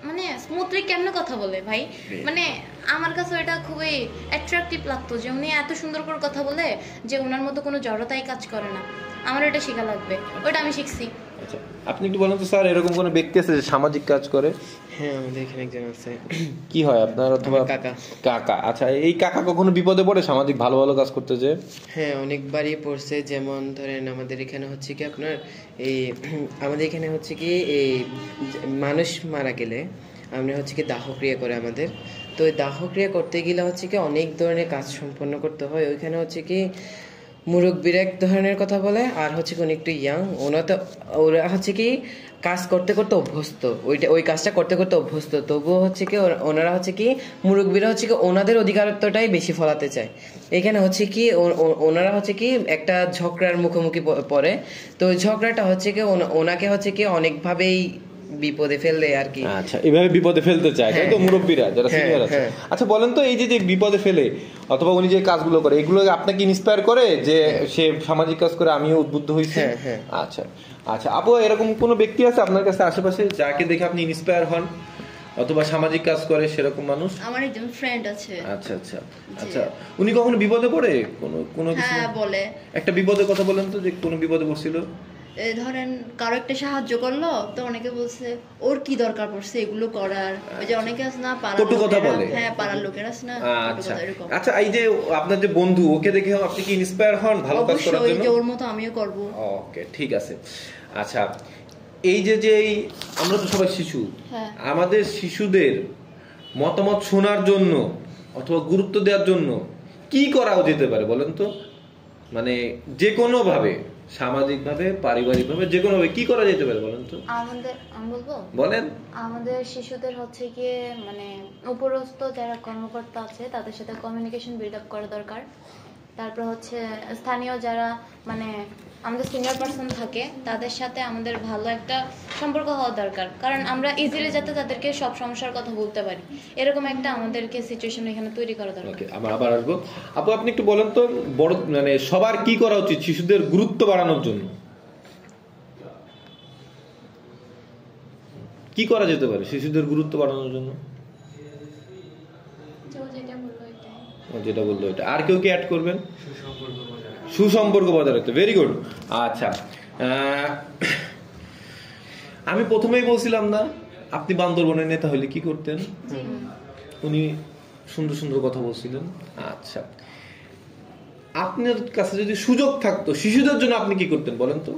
মানে স্মুথলি কেমনে কথা বলে ভাই, মানে আমার কাছে এটা খুবই অ্যাট্রাকটিভ লাগতো যে উনি এত সুন্দর করে কথা বলে, যে ওনার মধ্যে কোনো জড়তাই কাজ করে না। আমার এটা শেখা লাগবে, ওটা আমি শিখছি। আচ্ছা, আপনি একটু বলেন তো স্যার, এরকম কোনো ব্যক্তি আছে যে সামাজিক কাজ করে? হ্যাঁ, আমাদের এখানে একজন আছে। কি হয় আপনার? অথবা কাকা। আচ্ছা, এই কাকা কখনো বিপদে পড়ে সামাজিক ভালো ভালো কাজ করতে যে? হ্যাঁ, অনেকবারই পড়ছে। যেমন ধরেন আমাদের এখানে হচ্ছে কি আপনার এই আমাদের এখানে হচ্ছে কি এই মানুষ মারা গেলে আমরা হচ্ছে কি দাহক্রিয়া করে আমাদের। তো ওই দাহক্রিয়া করতে গেলে হচ্ছে কি অনেক ধরনের কাজ সম্পন্ন করতে হয়। ওইখানে হচ্ছে কি মুরব্বীর এক ধরনের কথা বলে, আর হচ্ছে কি উনি একটু ইয়াং, ওরা হচ্ছে কি কাজ করতে করতে অভ্যস্ত, ওই কাজটা করতে করতে অভ্যস্ত। তবুও হচ্ছে কি ওনারা হচ্ছে কি মুরব্বীরা হচ্ছে কি ওনাদের অধিকারত্বটাই বেশি ফলাতে চায়। এখানে হচ্ছে কি ওনারা হচ্ছে কি একটা ঝগড়ার মুখোমুখি পড়ে। তো ওই ঝগড়াটা হচ্ছে কি ওনাকে হচ্ছে কি অনেকভাবেই বিপদে ফেললে আর কি। আচ্ছা, এইভাবে বিপদে ফেলতে চায় তাই তো মুরব্বীরা যারা সিনিয়র আছে। আচ্ছা বলেন তো, এই যে বিপদে ফেলে অথবা উনি যে কাজগুলো করে, এগুলো আপনাকে ইন্সপায়ার করে যে সে সামাজিক কাজ করে আমিও উদ্বুদ্ধ হয়েছি? আচ্ছা আচ্ছা, আপু এরকম কোনো ব্যক্তি আছে আপনার কাছে আশেপাশে যাকে দেখে আপনি ইন্সপায়ার হন অথবা সামাজিক কাজ করে সেরকম মানুষ? আমার একজন ফ্রেন্ড আছে। আচ্ছা আচ্ছা আচ্ছা, উনি কখনো বিপদে পড়ে কোনো কিছু? হ্যাঁ বলে। একটা বিপদের কথা বলেন তো, যে কোনো বিপদে পড়ছিল। ধরেন কারো একটা সাহায্য করলো, তো অনেকে বলছে ওর কি দরকার পড়ছে এগুলো করার, ওই যে অনেকে আছে না কটু কথা বলে। হ্যাঁ, পাড়ার লোকের আছে না। আচ্ছা আচ্ছা, এই যে আপনার যে বন্ধু, ওকে দেখে আপনি কি ইন্সপায়ার হন ভালো কাজ করার জন্য? অবশ্যই, ওর মতো আমিও করব। ওকে, ঠিক আছে। আচ্ছা, এই যে আমরা তো সবাই শিশু, আমাদের শিশুদের মতামত শোনার জন্য অথবা গুরুত্ব দেওয়ার জন্য কি করা যেতে পারে বলেন তো? মানে যে কোনো ভাবে সামাজিকভাবে, পারিবারিকভাবে, যে কোনোভাবে কি করা যেতে পারে বলেন তো? আমি বলবো, বলেন। আমাদের শিশুদের হচ্ছে গিয়ে মানে উপরস্থ যারা কর্মকর্তা আছে তাদের সাথে কমিউনিকেশন বিল্ড আপ করা দরকার। তারপর হচ্ছে স্থানীয় যারা মানে আমাদের সিনিয়র পার্সন থাকে তাদের সাথে আমাদের ভালো একটা সম্পর্ক হওয়া দরকার, কারণ আমরা ইজিলি যাতে তাদেরকে সব সমস্যার কথা বলতে পারি, এরকম একটা আমাদেরকে সিচুয়েশন এখানে তৈরি করা দরকার। ওকে, আবার আসবো। আপু, আপনি একটু বলেন তো, বড় মানে সবার কি করা উচিত শিশুদের গুরুত্ব বাড়ানোর জন্য? কি করা যেতে পারে শিশুদের গুরুত্ব বাড়ানোর জন্য? যেটা বললো এটা। আর কেউ কি অ্যাড করবেন? সুসম্পর্ক বজায় রাখতে। Very good. আচ্ছা, আমি প্রথমেই বলছিলাম না আপনি বান্দরবনের নেতা হলে কি করতেন? উনি সুন্দর সুন্দর কথা বলছিলেন। আচ্ছা, আপনার কাছে যদি সুযোগ থাকতো শিশুদের জন্য আপনি কি করতেন বলেন তো?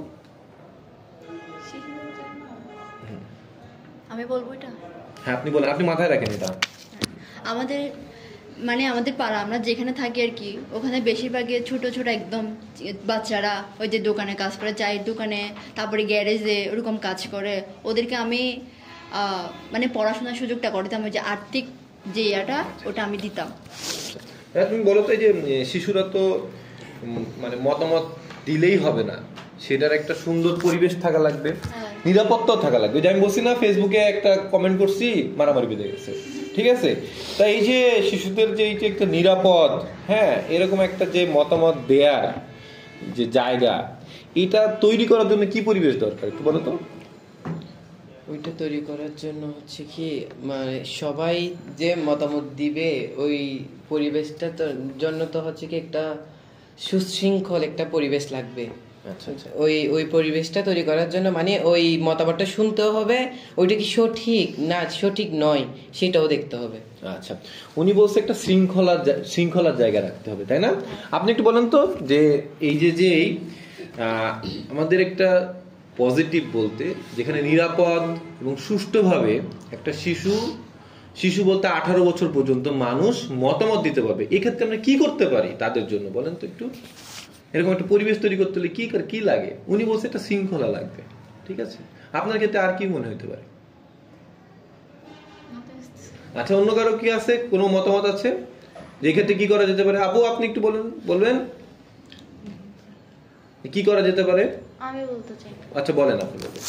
আমি বলবো এটা? হ্যাঁ, আপনি বলেন, আপনি মাথায় রাখেন এটা। আমাদের মানে আমাদের পাড়া, আমরা যেখানে থাকি আর কি, ওখানে বেশিরভাগই ছোট ছোট একদম বাচ্চারা ওই যে দোকানে কাজ করে, চায়ের দোকানে, তারপরে গ্যারেজে ওরকম কাজ করে। ওদেরকে আমি মানে পড়াশোনার সুযোগটা করে দিতাম, ওই যে আর্থিক যে ইয়াটা ওটা আমি দিতাম। তুমি বলো তো, এই যে শিশুরা তো মানে মতামত দিলেই হবে না, সেটার একটা সুন্দর পরিবেশ থাকা লাগবে, নিরাপত্তাও থাকা লাগবে। যে আমি বলছি না ফেসবুকে একটা কমেন্ট করছি, মারামারি বেঁধে গেছে, ঠিক আছে? তাই এই যে শিশুদের যে এই যে একটা নিরাপদ, হ্যাঁ, এরকম একটা যে মতামত দেয়ার যে জায়গা, এটা তৈরি করার জন্য কি পরিবেশ দরকার একটু বলো তো? ওইটা তৈরি করার জন্য হচ্ছে কি মানে সবাই যে মতামত দিবে ওই পরিবেশটা জন্য তো হচ্ছে কি একটা সুশৃঙ্খল একটা পরিবেশ লাগবে। আচ্ছা আচ্ছা, ওই পরিবেশটা তৈরি করার জন্য মানে ওই মতামতটা শুনতেও হবে, ওইটা কি সঠিক না সঠিক নয় সেটাও দেখতে হবে। আচ্ছা, উনি বলছে একটা শৃঙ্খলার জায়গা রাখতে হবে, তাই না? আপনি একটু বলেন তো যে এই যে আমাদের একটা পজিটিভ বলতে যেখানে নিরাপদ এবং সুষ্ঠুভাবে একটা শিশু বলতে 18 বছর পর্যন্ত মানুষ মতামত দিতে পারবে, এক্ষেত্রে আমরা কি করতে পারি তাদের জন্য বলেন তো একটু? এরকম একটা পরিবেশ তৈরি করতে হলে কি লাগে? উনি বলছে একটা শৃঙ্খলা লাগবে, ঠিক আছে? আপনার ক্ষেত্রে আর কি মনে হতে পারে? আচ্ছা, অন্য কারো কি আছে, কোনো মতামত আছে যে ক্ষেত্রে কি করা যেতে পারে? আপু, আপনি একটু বলবেন কি করা যেতে পারে? আমি বলতে চাই। আচ্ছা, বলেন, আপনি বলেন।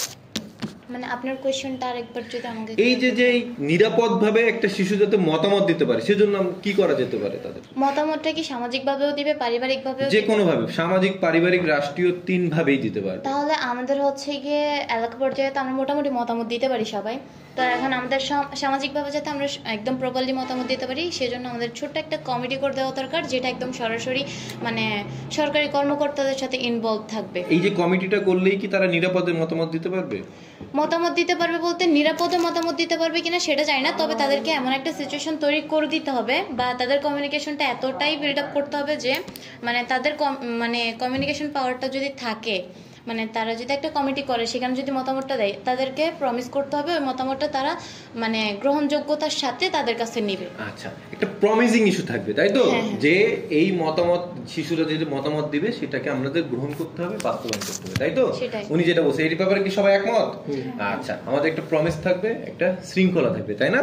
মানে আপনার কোশ্চেনটা আরেকবার যদি আমাকে এই যে নিরাপদভাবে একটা শিশু যাতে মতামত দিতে পারে সেজন্য কি করা যেতে পারে তাদের? মতামতটা কি সামাজিকভাবেও দিবে, পারিবারিকভাবেও? যে কোনো ভাবে, সামাজিক, পারিবারিক, রাষ্ট্রীয়, 3 ভাবেই দিতে পারে। তাহলে আমাদের হচ্ছে গিয়ে এলাকা পর্যায়ে তো আমরা মোটামুটি মতামত দিতে পারি সবাই। তো এখন আমাদের সামাজিকভাবে যাতে আমরা একদম প্রপারলি মতামত দিতে পারি সেজন্য আমাদের ছোট্ট একটা কমিটি করে দেওয়া দরকার, যেটা একদম সরাসরি মানে সরকারি কর্মকর্তাদের সাথে ইনভলভ থাকবে। এই যে কমিটিটা করলেই কি তারা নিরাপদে মতামত দিতে পারবে? মতামত দিতে পারবে বলতে নিরাপদে মতামত দিতে পারবে কিনা সেটা জানি না, তবে তাদেরকে এমন একটা সিচুয়েশন তৈরি করে দিতে হবে বা তাদের কমিউনিকেশনটা এতটাই বিল্ড আপ করতে হবে যে মানে তাদের মানে কমিউনিকেশন পাওয়ারটা যদি থাকে, মানে তারা যদি একটা কমিটি করে সেখানে যদি মতামতটা দেয়, তাদেরকে প্রমিস করতে হবে ওই মতামতটা তারা মানে গ্রহণযোগ্যতার সাথে তাদের কাছে নেবে। আচ্ছা, একটা প্রমিজিং ইস্যু থাকবে, তাই তো? যে এই মতামত শিশুরা যে মতামত দিবে সেটাকে আমাদের গ্রহণ করতে হবে, বাস্তবায়ন করতে হবে, তাই তো? উনি যেটা বলছে এই ব্যাপারে কি সবাই একমত? আচ্ছা, আমাদের একটা প্রমিস থাকবে, একটা শৃঙ্খলা থাকবে, তাই না?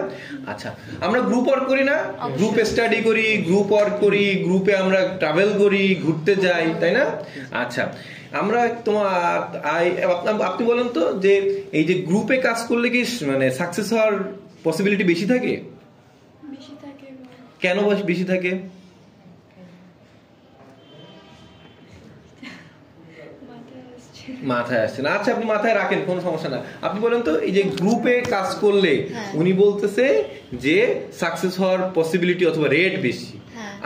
আচ্ছা, আমরা গ্রুপ ওয়ার্ক করি না, গ্রুপ স্টাডি করি, গ্রুপ ওয়ার্ক করি, গ্রুপে আমরা ট্রাভেল করি, ঘুরতে যাই, তাই না? আচ্ছা, আমরা আপনি বলেন তো যে এই যে গ্রুপে কাজ করলে কি মানে সাকসেস হওয়ার পসিবিলিটি বেশি থাকে? কেন বেশি থাকে? মাথায় আসছে না। আচ্ছা, আপনি মাথায় রাখেন, কোনো সমস্যা না। আপনি বলেন তো এই যে গ্রুপে কাজ করলে উনি বলতেছে যে সাকসেস হওয়ার পসিবিলিটি অথবা রেট বেশি,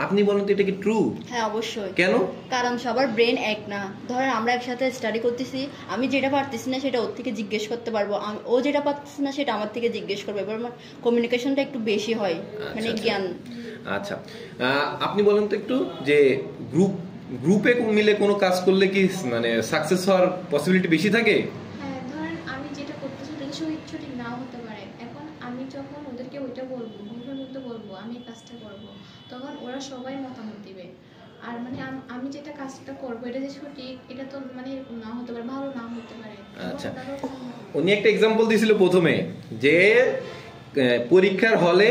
আপনি বলেন তো এটা কি ট্রু? হ্যাঁ, অবশ্যই। কেন? কারণ সবার ব্রেন এক না। ধরেন আমরা একসাথে স্টাডি করতেছি, আমি যেটা পারতেছি না সেটা ওর থেকে জিজ্ঞেস করতে পারবো, ও যেটা পারতেছে না সেটা আমার থেকে জিজ্ঞেস করবে, এবার কমিউনিকেশনটা একটু বেশি হয়, মানে জ্ঞান। আচ্ছা, আপনি বলেন তো একটু যে গ্রুপে মিলে কোনো কাজ করলে কি মানে সাকসেস হওয়ার পসিবিলিটি বেশি থাকে? হ্যাঁ, ধরেন আমি যেটা করতেছি ওটা সঠিক নাও হতে পারে। এখন আমি যখন ওদেরকে ওইটা বলবো, গ্রুপের মধ্যে বলবো আমি এই কাজটা করবো, তখন ওরা সবাই মতামত দিবে। আর মানে আমি যেটা কাজটা করবো এটা যে সঠিক এটা তো মানে এরকম না হতে পারে, ভালো না হতে পারে। আচ্ছা, উনি একটা এক্সাম্পল দিয়েছিল প্রথমে যে পরীক্ষার হলে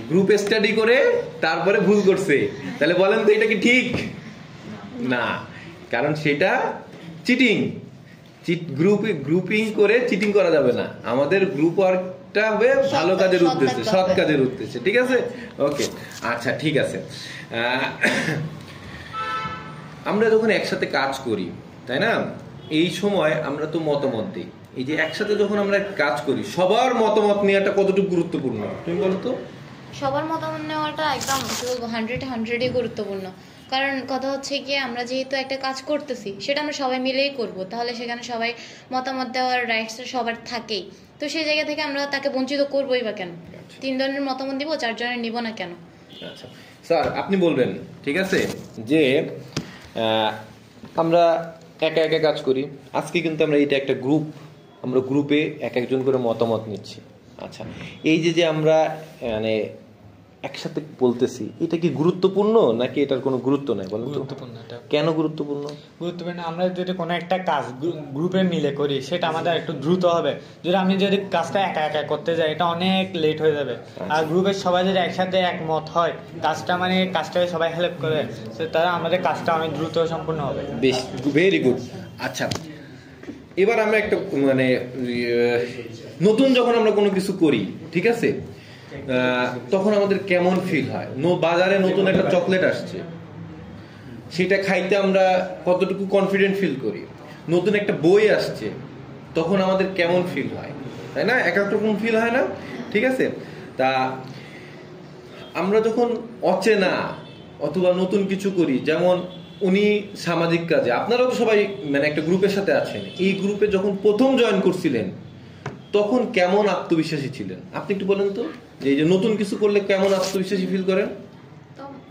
গ্রুপ স্টাডি করে তারপরে ভুল করছে, তাহলে বলেন তো এটা কি ঠিক? না, কারণ সেটা চিটিং। গ্রুপিং করে চিটিং করা যাবে না। আমাদের গ্রুপ ওয়ার্কটা হবে ভালো কাজের উদ্দেশ্যে, সৎ কাজের উদ্দেশ্যে, ঠিক আছে? ওকে, আচ্ছা ঠিক আছে। আমরা যখন একসাথে কাজ করি, তাই না, এই সময় আমরা তো মতামত দিই। এই যে একসাথে যখন আমরা কাজ করি, সবার মতামত নেওয়াটা কতটুকু গুরুত্বপূর্ণ তুমি বলো তো? সবার মতামত নেওয়াটা একদম 100-100ই গুরুত্বপূর্ণ। কারণ কথা হচ্ছে কি, আমরা যেহেতু একটা কাজ করতেছি সেটা আমরা সবাই মিলেই করব, তাহলে সেখানে সবাই মতামত দেওয়ার রাইটস সবার থাকেই। তো সেই জায়গা থেকে আমরা তাকে বঞ্চিত করবোই বা কেন? 3 জনের মতামত দিব, 4 জনের নিব না কেন? আচ্ছা স্যার, আপনি বলবেন, ঠিক আছে, যে আমরা একা একা কাজ করি। আজকে কিন্তু আমরা এটা একটা গ্রুপ, আমরা গ্রুপে এক একজন করে মতামত নিচ্ছি। আচ্ছা, এই যে আমরা মানে একসাথে বলতেছি, এটা কি গুরুত্বপূর্ণ নাকি এটার কোনো গুরুত্ব নাই? বলেন তো। গুরুত্বপূর্ণ। এটা কেন গুরুত্বপূর্ণ? গুরুত্বপূর্ণ, আমরা যদি কোনো একটা কাজ গ্রুপে মিলে করি সেটা আমাদের একটু দ্রুত হবে। যদি কাজটা একা একা করতে যাই এটা অনেক লেট হয়ে যাবে। আর গ্রুপের সবাই যদি একসাথে একমত হয় কাজটাকে সবাই হেল্প করে, তারা আমাদের কাজটা অনেক দ্রুত সম্পূর্ণ হবে। বেশ, ভেরি গুড। আচ্ছা, এবার আমরা একটা মানে নতুন যখন আমরা কোনো কিছু করি, ঠিক আছে, তখন আমাদের কেমন ফিল হয়? বাজারে নতুন একটা চকলেট আসছে, সেটা খাইতে আমরা কতটুকু কনফিডেন্ট ফিল করি। নতুন একটা বই আসছে, তখন আমাদের কেমন ফিল হয়, তাই না? এক এক রকম ফিল হয় না? ঠিক আছে, তা আমরা যখন অচেনা অথবা নতুন কিছু করি, যেমন উনি সামাজিক কাজে, আপনারাও তো সবাই মানে একটা গ্রুপের সাথে আছেন, এই গ্রুপে যখন প্রথম জয়েন করছিলেন তখন কেমন আত্মবিশ্বাসী ছিলেন? আপনি একটু বলেন তো, যে এই যে নতুন কিছু করলে কেমন আত্মবিশ্বাসী ফিল করেন?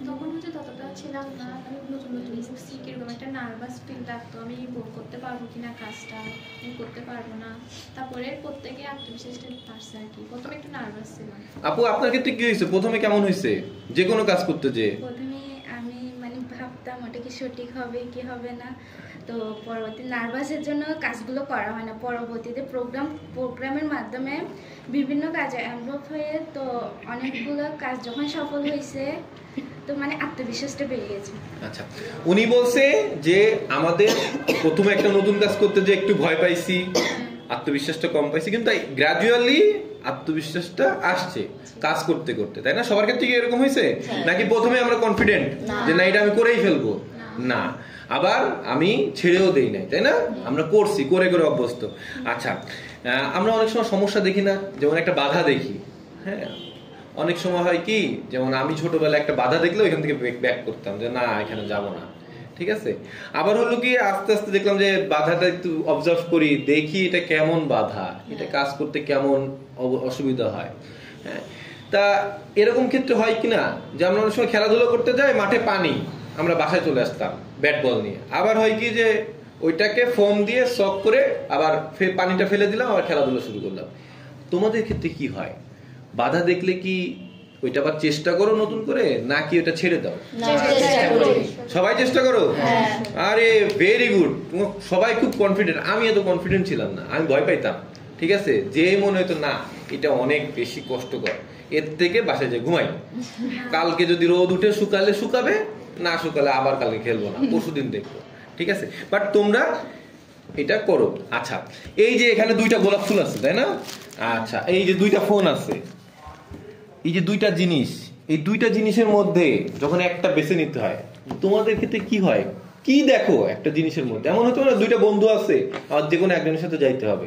তখন হচ্ছে ততটা ছিলাম না, আমি নতুন নতুন শিখছি, কিরকম একটা নার্ভাস ফিল লাগতো, আমি করতে পারবো কিনা কাজটা, আমি করতে পারবো না। তারপরে প্রত্যেকে আত্মবিশ্বাসটা পারছে আর কি, প্রথমে একটু নার্ভাস ছিলাম। আপু, আপনার ক্ষেত্রে কি হয়েছে? প্রথমে কেমন হয়েছে যে কোনো কাজ করতে? যে প্রথমে আমি মানে ভাবতাম ওটা কি সঠিক হবে কি হবে না, তো পরবর্তী নার্ভাসের জন্য কাজগুলো করা হয় না। পরবর্তীতে প্রোগ্রামের মাধ্যমে বিভিন্ন কাজে ইনভলভ হয়ে তো অনেকগুলো কাজ যখন সফল হয়েছে, তো মানে আত্মবিশ্বাসটা বেড়ে গেছে। আচ্ছা, উনি বলছে যে আমাদের প্রথমে একটা নতুন কাজ করতে যে একটু ভয় পাইছি, আত্মবিশ্বাসটা কম পাইছি, কিন্তু গ্র্যাজুয়ালি আত্মবিশ্বাসটা আসছে কাজ করতে করতে, তাই না? সবার ক্ষেত্রে কি এরকম হয়েছে নাকি প্রথমে আমরা কনফিডেন্ট যে না এটা আমি করেই ফেলবো, না আবার আমি ছেড়েও দেই নাই, তাই না? আমরা করছি, করে করে অভ্যস্ত। আচ্ছা, আমরা অনেক সময় সমস্যা দেখি না, যেমন একটা বাধা দেখি। হ্যাঁ, অনেক সময় হয় কি, যেমন আমি ছোটবেলায় একটা বাধা দেখলে ওইখান থেকে ব্যাক করতাম যে না এখানে যাব না, ঠিক আছে। আবার হলো কি আস্তে আস্তে দেখলাম যে বাধাটা একটু অবজার্ভ করি, দেখি এটা কেমন বাধা, এটা কাজ করতে কেমন অসুবিধা হয়। হ্যাঁ, তা এরকম ক্ষেত্রে হয় কিনা যে আমরা অনেক সময় খেলাধুলা করতে যাই, মাঠে পানি, আমরা বাসায় চলে আসতাম ব্যাট বল নিয়ে। আবার হয় কি যে ওইটাকে ফোম দিয়ে সক করে আবার পানিটা ফেলে দিলাম, আবার খেলাধুলা শুরু করলাম। তোমাদের ক্ষেত্রে কি হয়? বাধা দেখলে কি ওইটা আবার চেষ্টা করো নতুন করে, নাকি ওটা ছেড়ে দাও? সবাই চেষ্টা করো। আরে ভেরি গুড, সবাই খুব কনফিডেন্ট। আমি এত কনফিডেন্ট ছিলাম না, আমি ভয় পাইতাম, ঠিক আছে। যে মনে হইতো না এটা অনেক বেশি কষ্টকর, এর থেকে বাসায় যে ঘুমাই, কালকে যদি রোদ উঠে শুকালে শুকাবে, না শুকালে আবার কালকে খেলবো না, পরশুদিন দেখবো, ঠিক আছে। বাট তোমরা এটা করো। আচ্ছা, এই যে এখানে 2টা গোলাপ ফুল আছে, তাই না? আচ্ছা, এই যে 2টা ফোন আছে, এই যে 2টা জিনিস, এই 2টা জিনিসের মধ্যে যখন একটা বেছে নিতে হয়, তোমাদের ক্ষেত্রে কি হয়? কি দেখো একটা জিনিসের মধ্যে? এমন হতে পারে 2টা বন্ধু আছে, আর যে কোনো একজনের সাথে যাইতে হবে,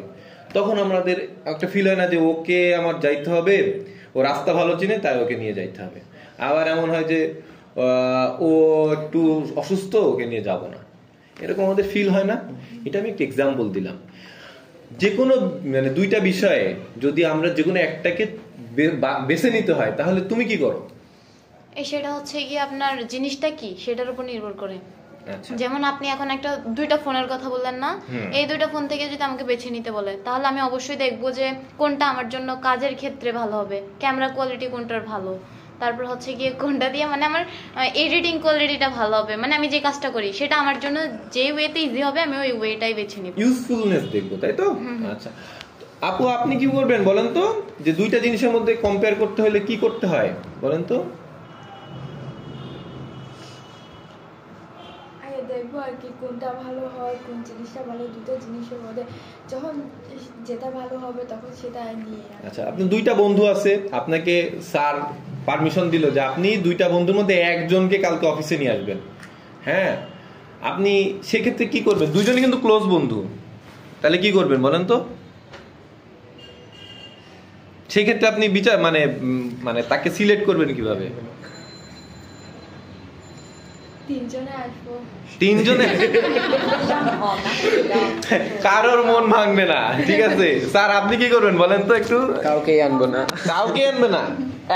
তখন আমাদের একটা ফিল হয় না যে ওকে আমার যাইতে হবে, ও রাস্তা ভালো চিনে তাই ওকে নিয়ে যাইতে হবে। আবার এমন হয় যে ও একটু অসুস্থ, ওকে নিয়ে যাব না, এরকম আমাদের ফিল হয় না? এটা আমি একটা এক্সাম্পল দিলাম। যে কোনো মানে 2টা বিষয়ে যদি আমরা যে কোনো একটাকে বেছে নিতে হয়, তাহলে তুমি কি করো? সেটা হচ্ছে কি আপনার জিনিসটা কি সেটার উপর নির্ভর করে। যেমন আপনি এখন একটা 2টা ফোনের কথা বললেন না, এই 2টা ফোন থেকে যদি আমাকে বেছে নিতে বলে, তাহলে আমি অবশ্যই দেখবো যে কোনটা আমার জন্য কাজের ক্ষেত্রে ভালো হবে, ক্যামেরা কোয়ালিটি কোনটার ভালো, তারপর হচ্ছে গিয়ে কোনটা দিয়ে মানে আমার এডিটিং কোয়ালিটিটা ভালো হবে, মানে আমি যে কাজটা করি সেটা আমার জন্য যে ওয়েতে ইজি হবে আমি ওই ওয়েটাই বেছে নিব, ইউজফুলনেস দেখবো, তাই তো? আচ্ছা আপু আপনি কি করবেন বলেন তো, যে দুইটা জিনিসের মধ্যে কম্পেয়ার করতে হলে কি করতে হয় বলেন তো? দেখবো আর কি কোনটা ভালো হয়, কোন জিনিসটা ভালো, দুটো জিনিসের মধ্যে যখন যেটা ভালো হবে তখন সেটা নিয়ে। আচ্ছা আপনি দুইটা বন্ধু আছে, আপনাকে স্যার পারমিশন দিল যে আপনি দুইটা বন্ধুর মধ্যে একজনকে কালকে অফিসে নিয়ে আসবেন, হ্যাঁ আপনি সেক্ষেত্রে কি করবেন? দুইজনে কিন্তু ক্লোজ বন্ধু, তাহলে কি করবেন বলেন তো? সেক্ষেত্রে আপনি বিচার মানে মানে তাকে সিলেক্ট করবেন কিভাবে? তিনজনে আসবো। তিনজনে কারোর মন ভাঙবে না, ঠিক আছে স্যার আপনি কি করবেন বলেন তো একটু? কাউকেই আনবো না। কাউকে আনবে না,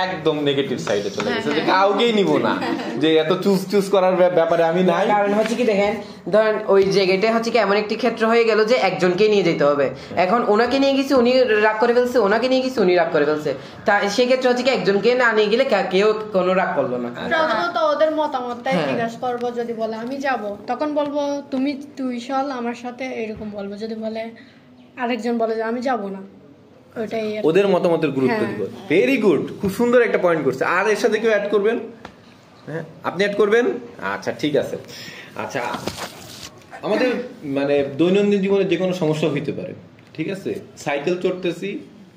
একদম নেগেটিভ সাইডে চলে গেছে যে কাউকেই নিব না, যে এত চুজ করার ব্যাপারে আমি নাই। কারণ হচ্ছে কি দেখেন, ধরেন ওই জায়গাটা হচ্ছে কি এমন একটি ক্ষেত্র হয়ে গেল যে একজনকে নিয়ে যেতে হবে, এখন ওনাকে নিয়ে গেছি উনি রাগ করে ফেলছে, ওনাকে নিয়ে গেছি উনি রাগ করে ফেলছে, তা সেক্ষেত্রে হচ্ছে কি একজনকে না নিয়ে গেলে কেউ কোনো রাগ করলো না। প্রথমত ওদের মতামতটাই জিজ্ঞাসা করবো, যদি বলে আমি যাব তখন বলবো তুই চল আমার সাথে, এরকম বলবো। যদি বলে আরেকজন বলে যে আমি যাব না, ওটাই ওদের মতামতের গুরুত্ব দিব। ভেরি গুড, খুব সুন্দর একটা পয়েন্ট করছে। আর এর সাথে কেউ অ্যাড করবেন? হ্যাঁ আপনি অ্যাড করবেন, আচ্ছা ঠিক আছে। আচ্ছা আমাদের মানে দৈনন্দিন জীবনে যে কোনো সমস্যা হইতে পারে, ঠিক আছে? সাইকেল চড়তেছি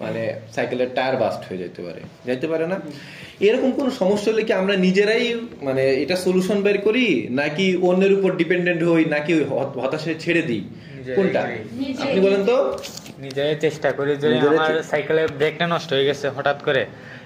মানে সাইকেলের টায়ার বাস্ট হয়ে যাইতে পারে না? এরকম কোন সমস্যা হলে কি আমরা নিজেরাই মানে এটা সলিউশন বের করি, নাকি অন্যের উপর ডিপেন্ডেন্ট হই, নাকি হতাশায় ছেড়ে দিই? কোনটা আপনি বলেন তো? নিজেরাই চেষ্টা করি। যে আমার সাইকেলের ব্রেকটা নষ্ট হয়ে গেছে হঠাৎ করে,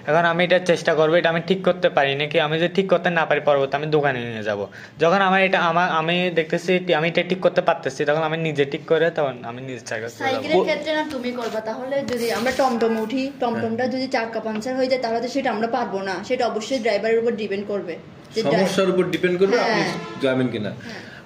এখন আমি এটা চেষ্টা করবো এটা আমি ঠিক করতে পারি নাকি, আমি যদি ঠিক করতে না পারি পরবর্তী আমি দোকানে নিয়ে যাব। যখন আমার এটা আমি দেখতেছি আমি এটা ঠিক করতে পারতেছি, তখন আমি নিজে ঠিক করে তখন আমি নিজে সাইকেলের ক্ষেত্রে না তুমি করবা, তাহলে যদি আমরা টমটম উঠি, টমটমটা যদি চাকা পাঞ্চার হয়ে যায় তাহলে তো সেটা আমরা পারবো না, সেটা অবশ্যই ড্রাইভারের উপর ডিপেন্ড করবে, সমস্যার উপর ডিপেন্ড করবে আপনি যাবেন কিনা।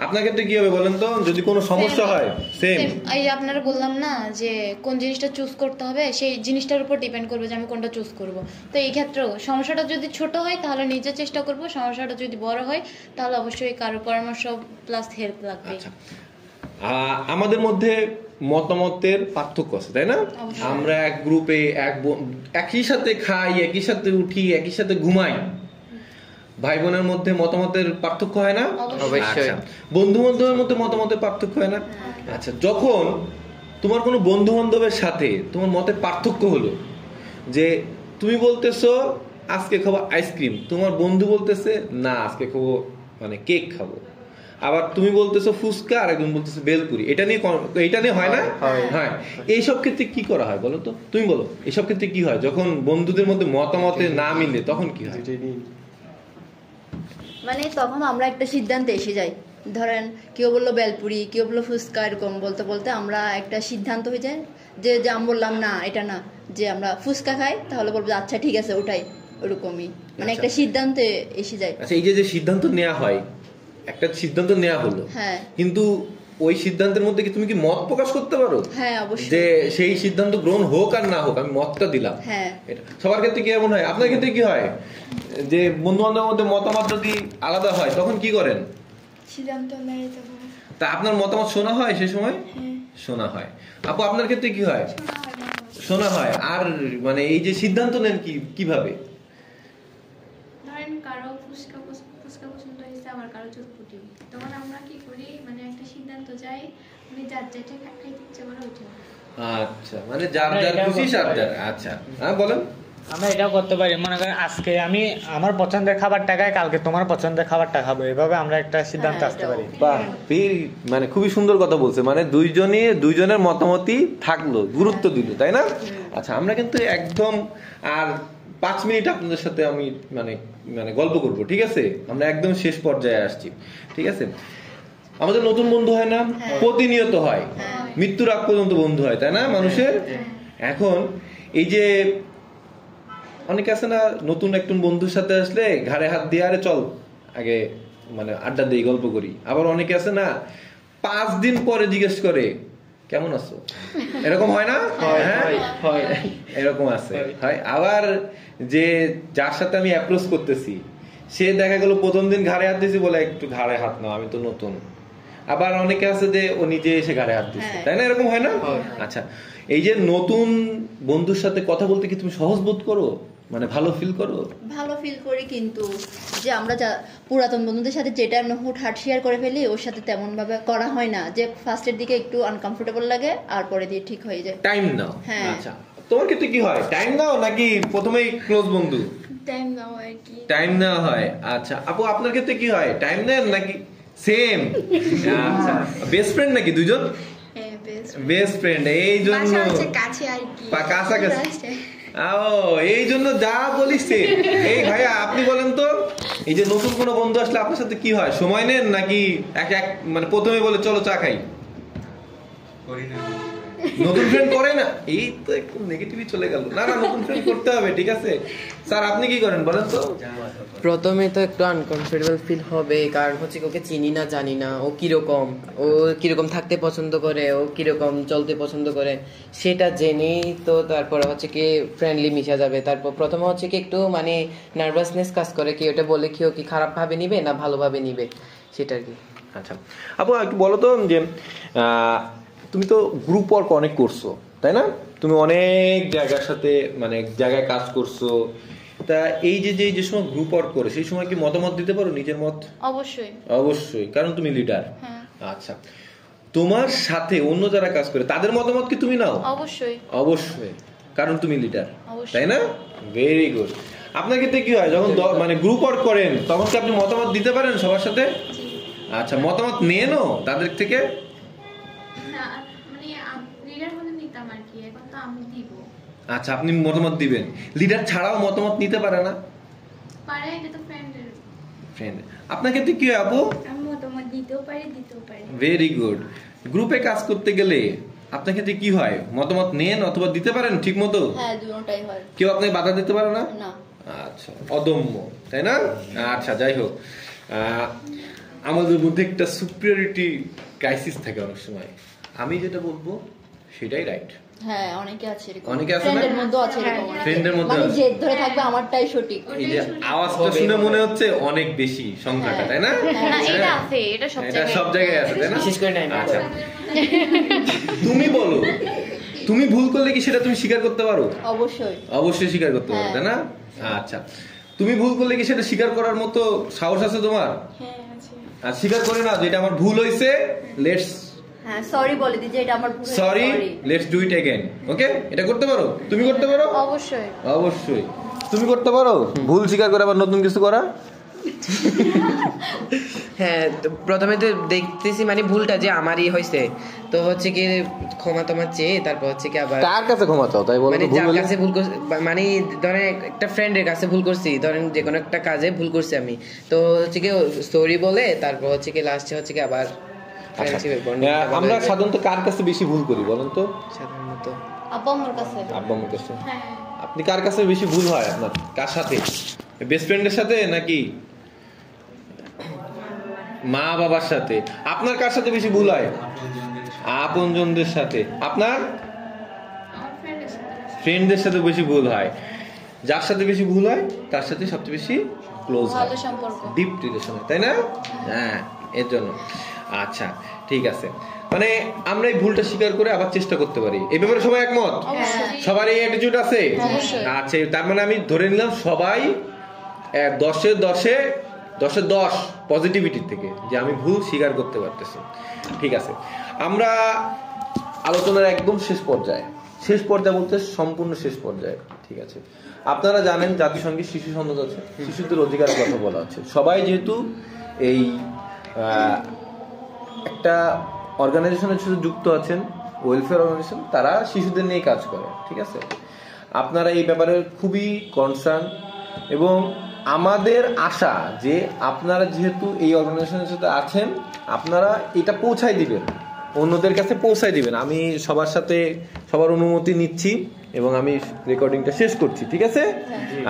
আপনার ক্ষেত্রে কি হবে বলেন তো, যদি কোনো সমস্যা হয়? সেম এই আপনারা বললাম না যে কোন জিনিসটা চুজ করতে হবে, সেই জিনিসটার উপর ডিপেন্ড করবে যে আমি কোনটা চুজ করব। তো এই ক্ষেত্রেও সমস্যাটা যদি ছোট হয় তাহলে নিজে চেষ্টা করব, সমস্যাটা যদি বড় হয় তাহলে অবশ্যই কারো পরামর্শ প্লাস হেল্প লাগবে। আমাদের মধ্যে মতামতের পার্থক্য আছে, তাই না? আমরা এক গ্রুপে একই সাথে খাই, একই সাথে উঠি, একই সাথে ঘুমাই, ভাই বোনের মধ্যে মতামতের পার্থক্য হয় না? অবশ্যই। বন্ধু বান্ধবের মধ্যে মতামতের পার্থক্য হয় না? আচ্ছা যখন তোমার কোনো বন্ধু বান্ধবের সাথে তোমার মতের পার্থক্য হলো, যে তুমি বলতেছো আজকে খাবো আইসক্রিম, তোমার বন্ধু বলতেছে না আজকে খাবো মানে কেক খাবো, আবার তুমি বলতেছো ফুচকা আর একজন বলতেছে বেলপুরি, এটা নিয়ে হয় না? হ্যাঁ। এইসব ক্ষেত্রে কি করা হয় বলো তো, তুমি বলো এইসব ক্ষেত্রে কি হয় যখন বন্ধুদের মধ্যে মতামতে না মিলে, তখন কি হয়? মানে তখন আমরা একটা সিদ্ধান্তে এসে যাই, ধরেন কেউ বললো বেলপুরি, কেউ বললো ফুচকা, এরকম বলতে বলতে আমরা একটা সিদ্ধান্ত হয়ে যায় যে আমি বললাম না এটা না, যে আমরা ফুচকা খাই, তাহলে বলবো আচ্ছা ঠিক আছে ওটাই, ওরকমই মানে একটা সিদ্ধান্তে এসে যায়। আচ্ছা এই যে সিদ্ধান্ত নেওয়া হয়, একটা সিদ্ধান্ত নেওয়া হলো, হ্যাঁ, কিন্তু ওই সিদ্ধান্তের মধ্যে কি তুমি কি মত প্রকাশ করতে পারো? হ্যাঁ অবশ্যই, যে সেই সিদ্ধান্ত গ্রহণ হোক আর না হোক আমি মতটা দিলাম। হ্যাঁ এটা সবার ক্ষেত্রে কি এমন হয়? আপনার ক্ষেত্রে কি হয় যে বন্ধু বান্ধবের মধ্যে মতামত যদি আলাদা হয় তখন কি করেন? সিদ্ধান্ত নেই তখন। তা আপনার মতামত শোনা হয় সেই সময়? শোনা হয়। আপু আপনার ক্ষেত্রে কি হয়? শোনা হয়। আর মানে এই যে সিদ্ধান্ত নেন কিভাবে? ধরেন কারো ফুচকা পছন্দ হয়েছে, আবার কারো চটপটি, তখন আমরা কি করি মানে একটা সিদ্ধান্ত যাই, মানে যার যেটা খাইতে ইচ্ছে করে ওইটা। আচ্ছা মানে যার খুশি সার যার। আচ্ছা হ্যাঁ বলেন। আমরা এটাও করতে পারি, মনে করেন আজকে আমি আমার পছন্দের খাবারটা খাই, কালকে তোমার পছন্দের খাবারটা খাবো, এভাবে আমরা একটা সিদ্ধান্ত আসতে পারি। বাহ, মানে খুবই সুন্দর কথা বলছে, মানে দুইজনের মতামতই থাকলো, গুরুত্ব দিল, তাই না? আচ্ছা আমরা কিন্তু একদম আর 5 মিনিট আপনাদের সাথে আমি মানে মানে গল্প করব, ঠিক আছে? আমরা একদম শেষ পর্যায়ে আসছি, ঠিক আছে? আমাদের নতুন বন্ধু হয় না? প্রতিনিয়ত হয়, মৃত্যুর আগ পর্যন্ত বন্ধু হয়, তাই না মানুষের? এখন এই যে অনেকে আছে না, নতুন একজন বন্ধুর সাথে আসলে ঘাড়ে হাত দিয়ে আরে চল আগে মানে আড্ডা দিই, গল্প করি। আবার অনেকে আছে না 5 দিন পরে জিজ্ঞেস করে কেমন আছো, এরকম হয় না? হ্যাঁ, এরকম আছে হয়। আবার যে যার সাথে আমি অ্যাপ্রোচ করতেছি সে দেখা গেল প্রথম দিন ঘাড়ে হাত দিয়েছি বলে একটু ঘাড়ে হাত নাও, আমি তো নতুন। আবার অনেকে আছে যে ও নিজে এসে ঘাড়ে হাত দিচ্ছে, তাই না? এরকম হয় না? আচ্ছা, এই যে নতুন বন্ধুর সাথে কথা বলতে কি তুমি সহজ বোধ করো, মানে ভালো ফিল করো? ভালো ফিল করি, কিন্তু যে আমরা পুরাতন বন্ধুদের সাথে যেটা আমরা হুটহাট শেয়ার করে ফেলি ওর সাথে তেমন ভাবে করা হয় না। যে ফার্স্টের দিকে একটু আনকমফোর্টেবল লাগে আর পরে দিয়ে ঠিক হয়ে যায়। টাইম নাও। হ্যাঁ। আচ্ছা, তোমার ক্ষেত্রে কি হয়, টাইম নাও নাকি প্রথমেই ক্লোজ বন্ধু? টাইম নাও আর কি। টাইম নেওয়া হয়। আচ্ছা আপু, আপনার ক্ষেত্রে কি হয়, টাইম নেন নাকি সেম? আচ্ছা, বেস্ট ফ্রেন্ড নাকি দুজন? হ্যাঁ, বেস্ট ফ্রেন্ড, এই জন্য বাসা হচ্ছে কাছে আর কি, কাছাকাছি। ও, এই জন্য যা বলিস। এই ভাইয়া আপনি বলেন তো, এই যে নতুন কোনো বন্ধু আসলে আপনার সাথে কি হয়, সময় নেন নাকি এক এক মানে প্রথমে বলে চলো চা খাই? নতুন ফ্রেন্ড করে না? এই তো একটু নেগেটিভই চলে গেল। না না, নতুন ফ্রেন্ড করতে হবে, ঠিক আছে। স্যার আপনি কি করেন বলেন তো? প্রথমে তো একটু আনকমফোর্টেবল ফিল হবে, কারণ হচ্ছে ওকে চিনি না, জানি না ও কিরকম থাকতে পছন্দ করে, ও কিরকম চলতে পছন্দ করে, সেটা জেনেই তো তারপরে হচ্ছে কি ফ্রেন্ডলি মিশা যাবে। তারপর প্রথমে হচ্ছে কি একটু মানে নার্ভাসনেস কাজ করে, কি ওটা বলে কি ও কি খারাপ ভাবে নিবে না ভালোভাবে নিবে, সেটা আর কি। আচ্ছা আপু, একটু বলো তো যে তুমি তো গ্রুপ ওয়ার্ক অনেক করছো, তাই না? তুমি অনেক জায়গার সাথে মানে জায়গায় কাজ করছো, তা এই যে সময় গ্রুপ ওয়ার্ক করে সেই সময় কি মতামত দিতে পারো, নিজের মত? অবশ্যই অবশ্যই, কারণ তুমি লিডার। হ্যাঁ। আচ্ছা, তোমার সাথে অন্য যারা কাজ করে তাদের মতামত কি তুমি নাও? অবশ্যই অবশ্যই, কারণ তুমি লিডার, অবশ্যই। তাই না? Very good. আপনার ক্ষেত্রে কি হয়, যখন মানে গ্রুপ ওয়ার্ক করেন তখন কি আপনি মতামত দিতে পারেন সবার সাথে? আচ্ছা, মতামত নেনও তাদের থেকে? আচ্ছা, আপনি মতামত দিবেন, লিডার ছাড়াও মতামত নিতে পারে না? পারে, এটা তো ফ্রেন্ড। আপনার ক্ষেত্রে কি হয় আপু? আমি মতামত দিতেও পারি। Very good. গ্রুপে কাজ করতে গেলে আপনার ক্ষেত্রে কি হয়, মতামত নেন অথবা দিতে পারেন ঠিক মতো? হ্যাঁ, দুটোটাই হয়। কেউ আপনাকে বাধা দিতে পারে না? না। আচ্ছা, অদম্য, তাই না? আচ্ছা, যাই হোক, আমাদের মধ্যে একটা সুপিরিয়রিটি ক্রাইসিস থাকে অনেক সময়। আমি যেটা বলবো সেটাই রাইট। হ্যাঁ, অনেকে আছে এরকম। অনেকে আছে না? ফ্রেন্ডের মধ্যে আছে এরকম। ফ্রেন্ডের মধ্যে মানে আছে। জেদ ধরে থাকবে আমারটাই সঠিক। এই যে আওয়াজটা শুনে মনে হচ্ছে অনেক বেশি সংখ্যাটা, তাই না? না, এটা আছে, এটা সব জায়গায় আছে, তাই না? বিশেষ করে নাই। আচ্ছা, তুমি বলো, তুমি ভুল করলে কি সেটা তুমি স্বীকার করতে পারো? অবশ্যই স্বীকার করতে পারো, তাই না? আচ্ছা, তুমি ভুল করলে কি সেটা স্বীকার করার মতো সাহস আছে তোমার? হ্যাঁ, আছে। আর স্বীকার করে না যে এটা আমার ভুল হয়েছে, লেটস সরি বলে দিই যে এটা আমার ভুল, sorry, let's do it again. Okay, এটা করতে পারো? তুমি করতে পারো? অবশ্যই তুমি করতে পারো, ভুল স্বীকার করে আবার নতুন কিছু করা। হ্যাঁ, প্রথমে তো দেখতেছি মানে ভুলটা যে আমারই হয়েছে, তো হচ্ছে কি ক্ষমা তোমার চেয়ে তারপর হচ্ছে কি আবার কার কাছে ক্ষমা চাও, তাই বলো? মানে যার কাছে ভুল করছি, মানে ধরেন একটা ফ্রেন্ডের কাছে ভুল করছি, ধরেন যে কোনো একটা কাজে ভুল করছি আমি, তো হচ্ছে কি সরি বলে তারপর হচ্ছে কি লাস্টে হচ্ছে কি আবার। আমরা সাধারণত কার কাছে বেশি ভুল করি বলেন তো? সাধারণত আব্বা আম্মুর কাছে। আব্বা আম্মুর কাছে। আপনি কার কাছে বেশি ভুল হয় আপনার? কার সাথে, বেস্ট ফ্রেন্ডের সাথে নাকি মা বাবার সাথে? আপনার কার সাথে বেশি ভুল হয়? আপনজনদের সাথে। আপনার? ফ্রেন্ডদের সাথে বেশি ভুল হয়। যার সাথে বেশি ভুল হয় তার সাথে সবচেয়ে বেশি ক্লোজ হয়, ডিপ রিলেশন, তাই না? হ্যাঁ, এর জন্য। আচ্ছা, ঠিক আছে, মানে আমরা এই ভুলটা স্বীকার করে আবার চেষ্টা করতে পারি। এই ব্যাপারে সবাই একমত? সবার এই অ্যাটিটিউড আছে? আচ্ছা, তার মানে আমি ধরে নিলাম সবাই 10 পজিটিভিটির থেকে, যে আমি ভুল স্বীকার করতে পারতেছি। ঠিক আছে, আমরা আলোচনার একদম শেষ পর্যায়ে বলতে সম্পূর্ণ শেষ পর্যায়ে। ঠিক আছে, আপনারা জানেন জাতিসংঘে শিশু সনদ আছে, শিশুদের অধিকারের কথা বলা আছে। সবাই যেহেতু এই একটা অর্গানাইজেশনের সাথে যুক্ত আছেন, ওয়েলফেয়ার অর্গানাইজেশন, তারা শিশুদের নিয়ে কাজ করে। ঠিক আছে, আপনারা এই ব্যাপারে খুবই কনসার্ন, এবং আমাদের আশা যে আপনারা যেহেতু এই অর্গানাইজেশনের সাথে আছেন, আপনারা এটা পৌঁছাই দিবেন, অন্যদের কাছে পৌঁছাই দিবেন। আমি সবার সাথে সবার অনুমতি নিচ্ছি এবং আমি রেকর্ডিংটা শেষ করছি। ঠিক আছে?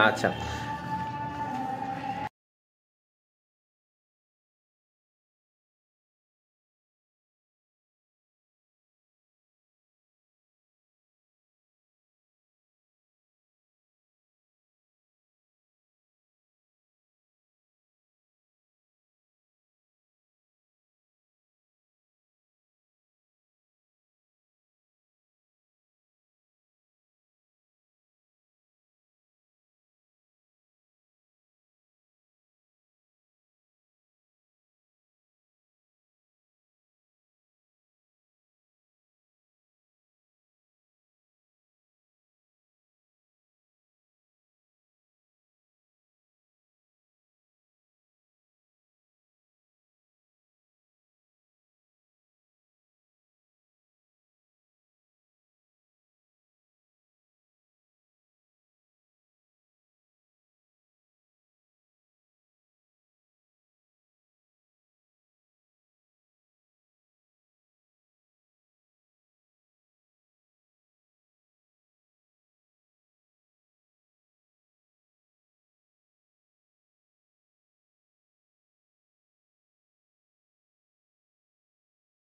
আচ্ছা।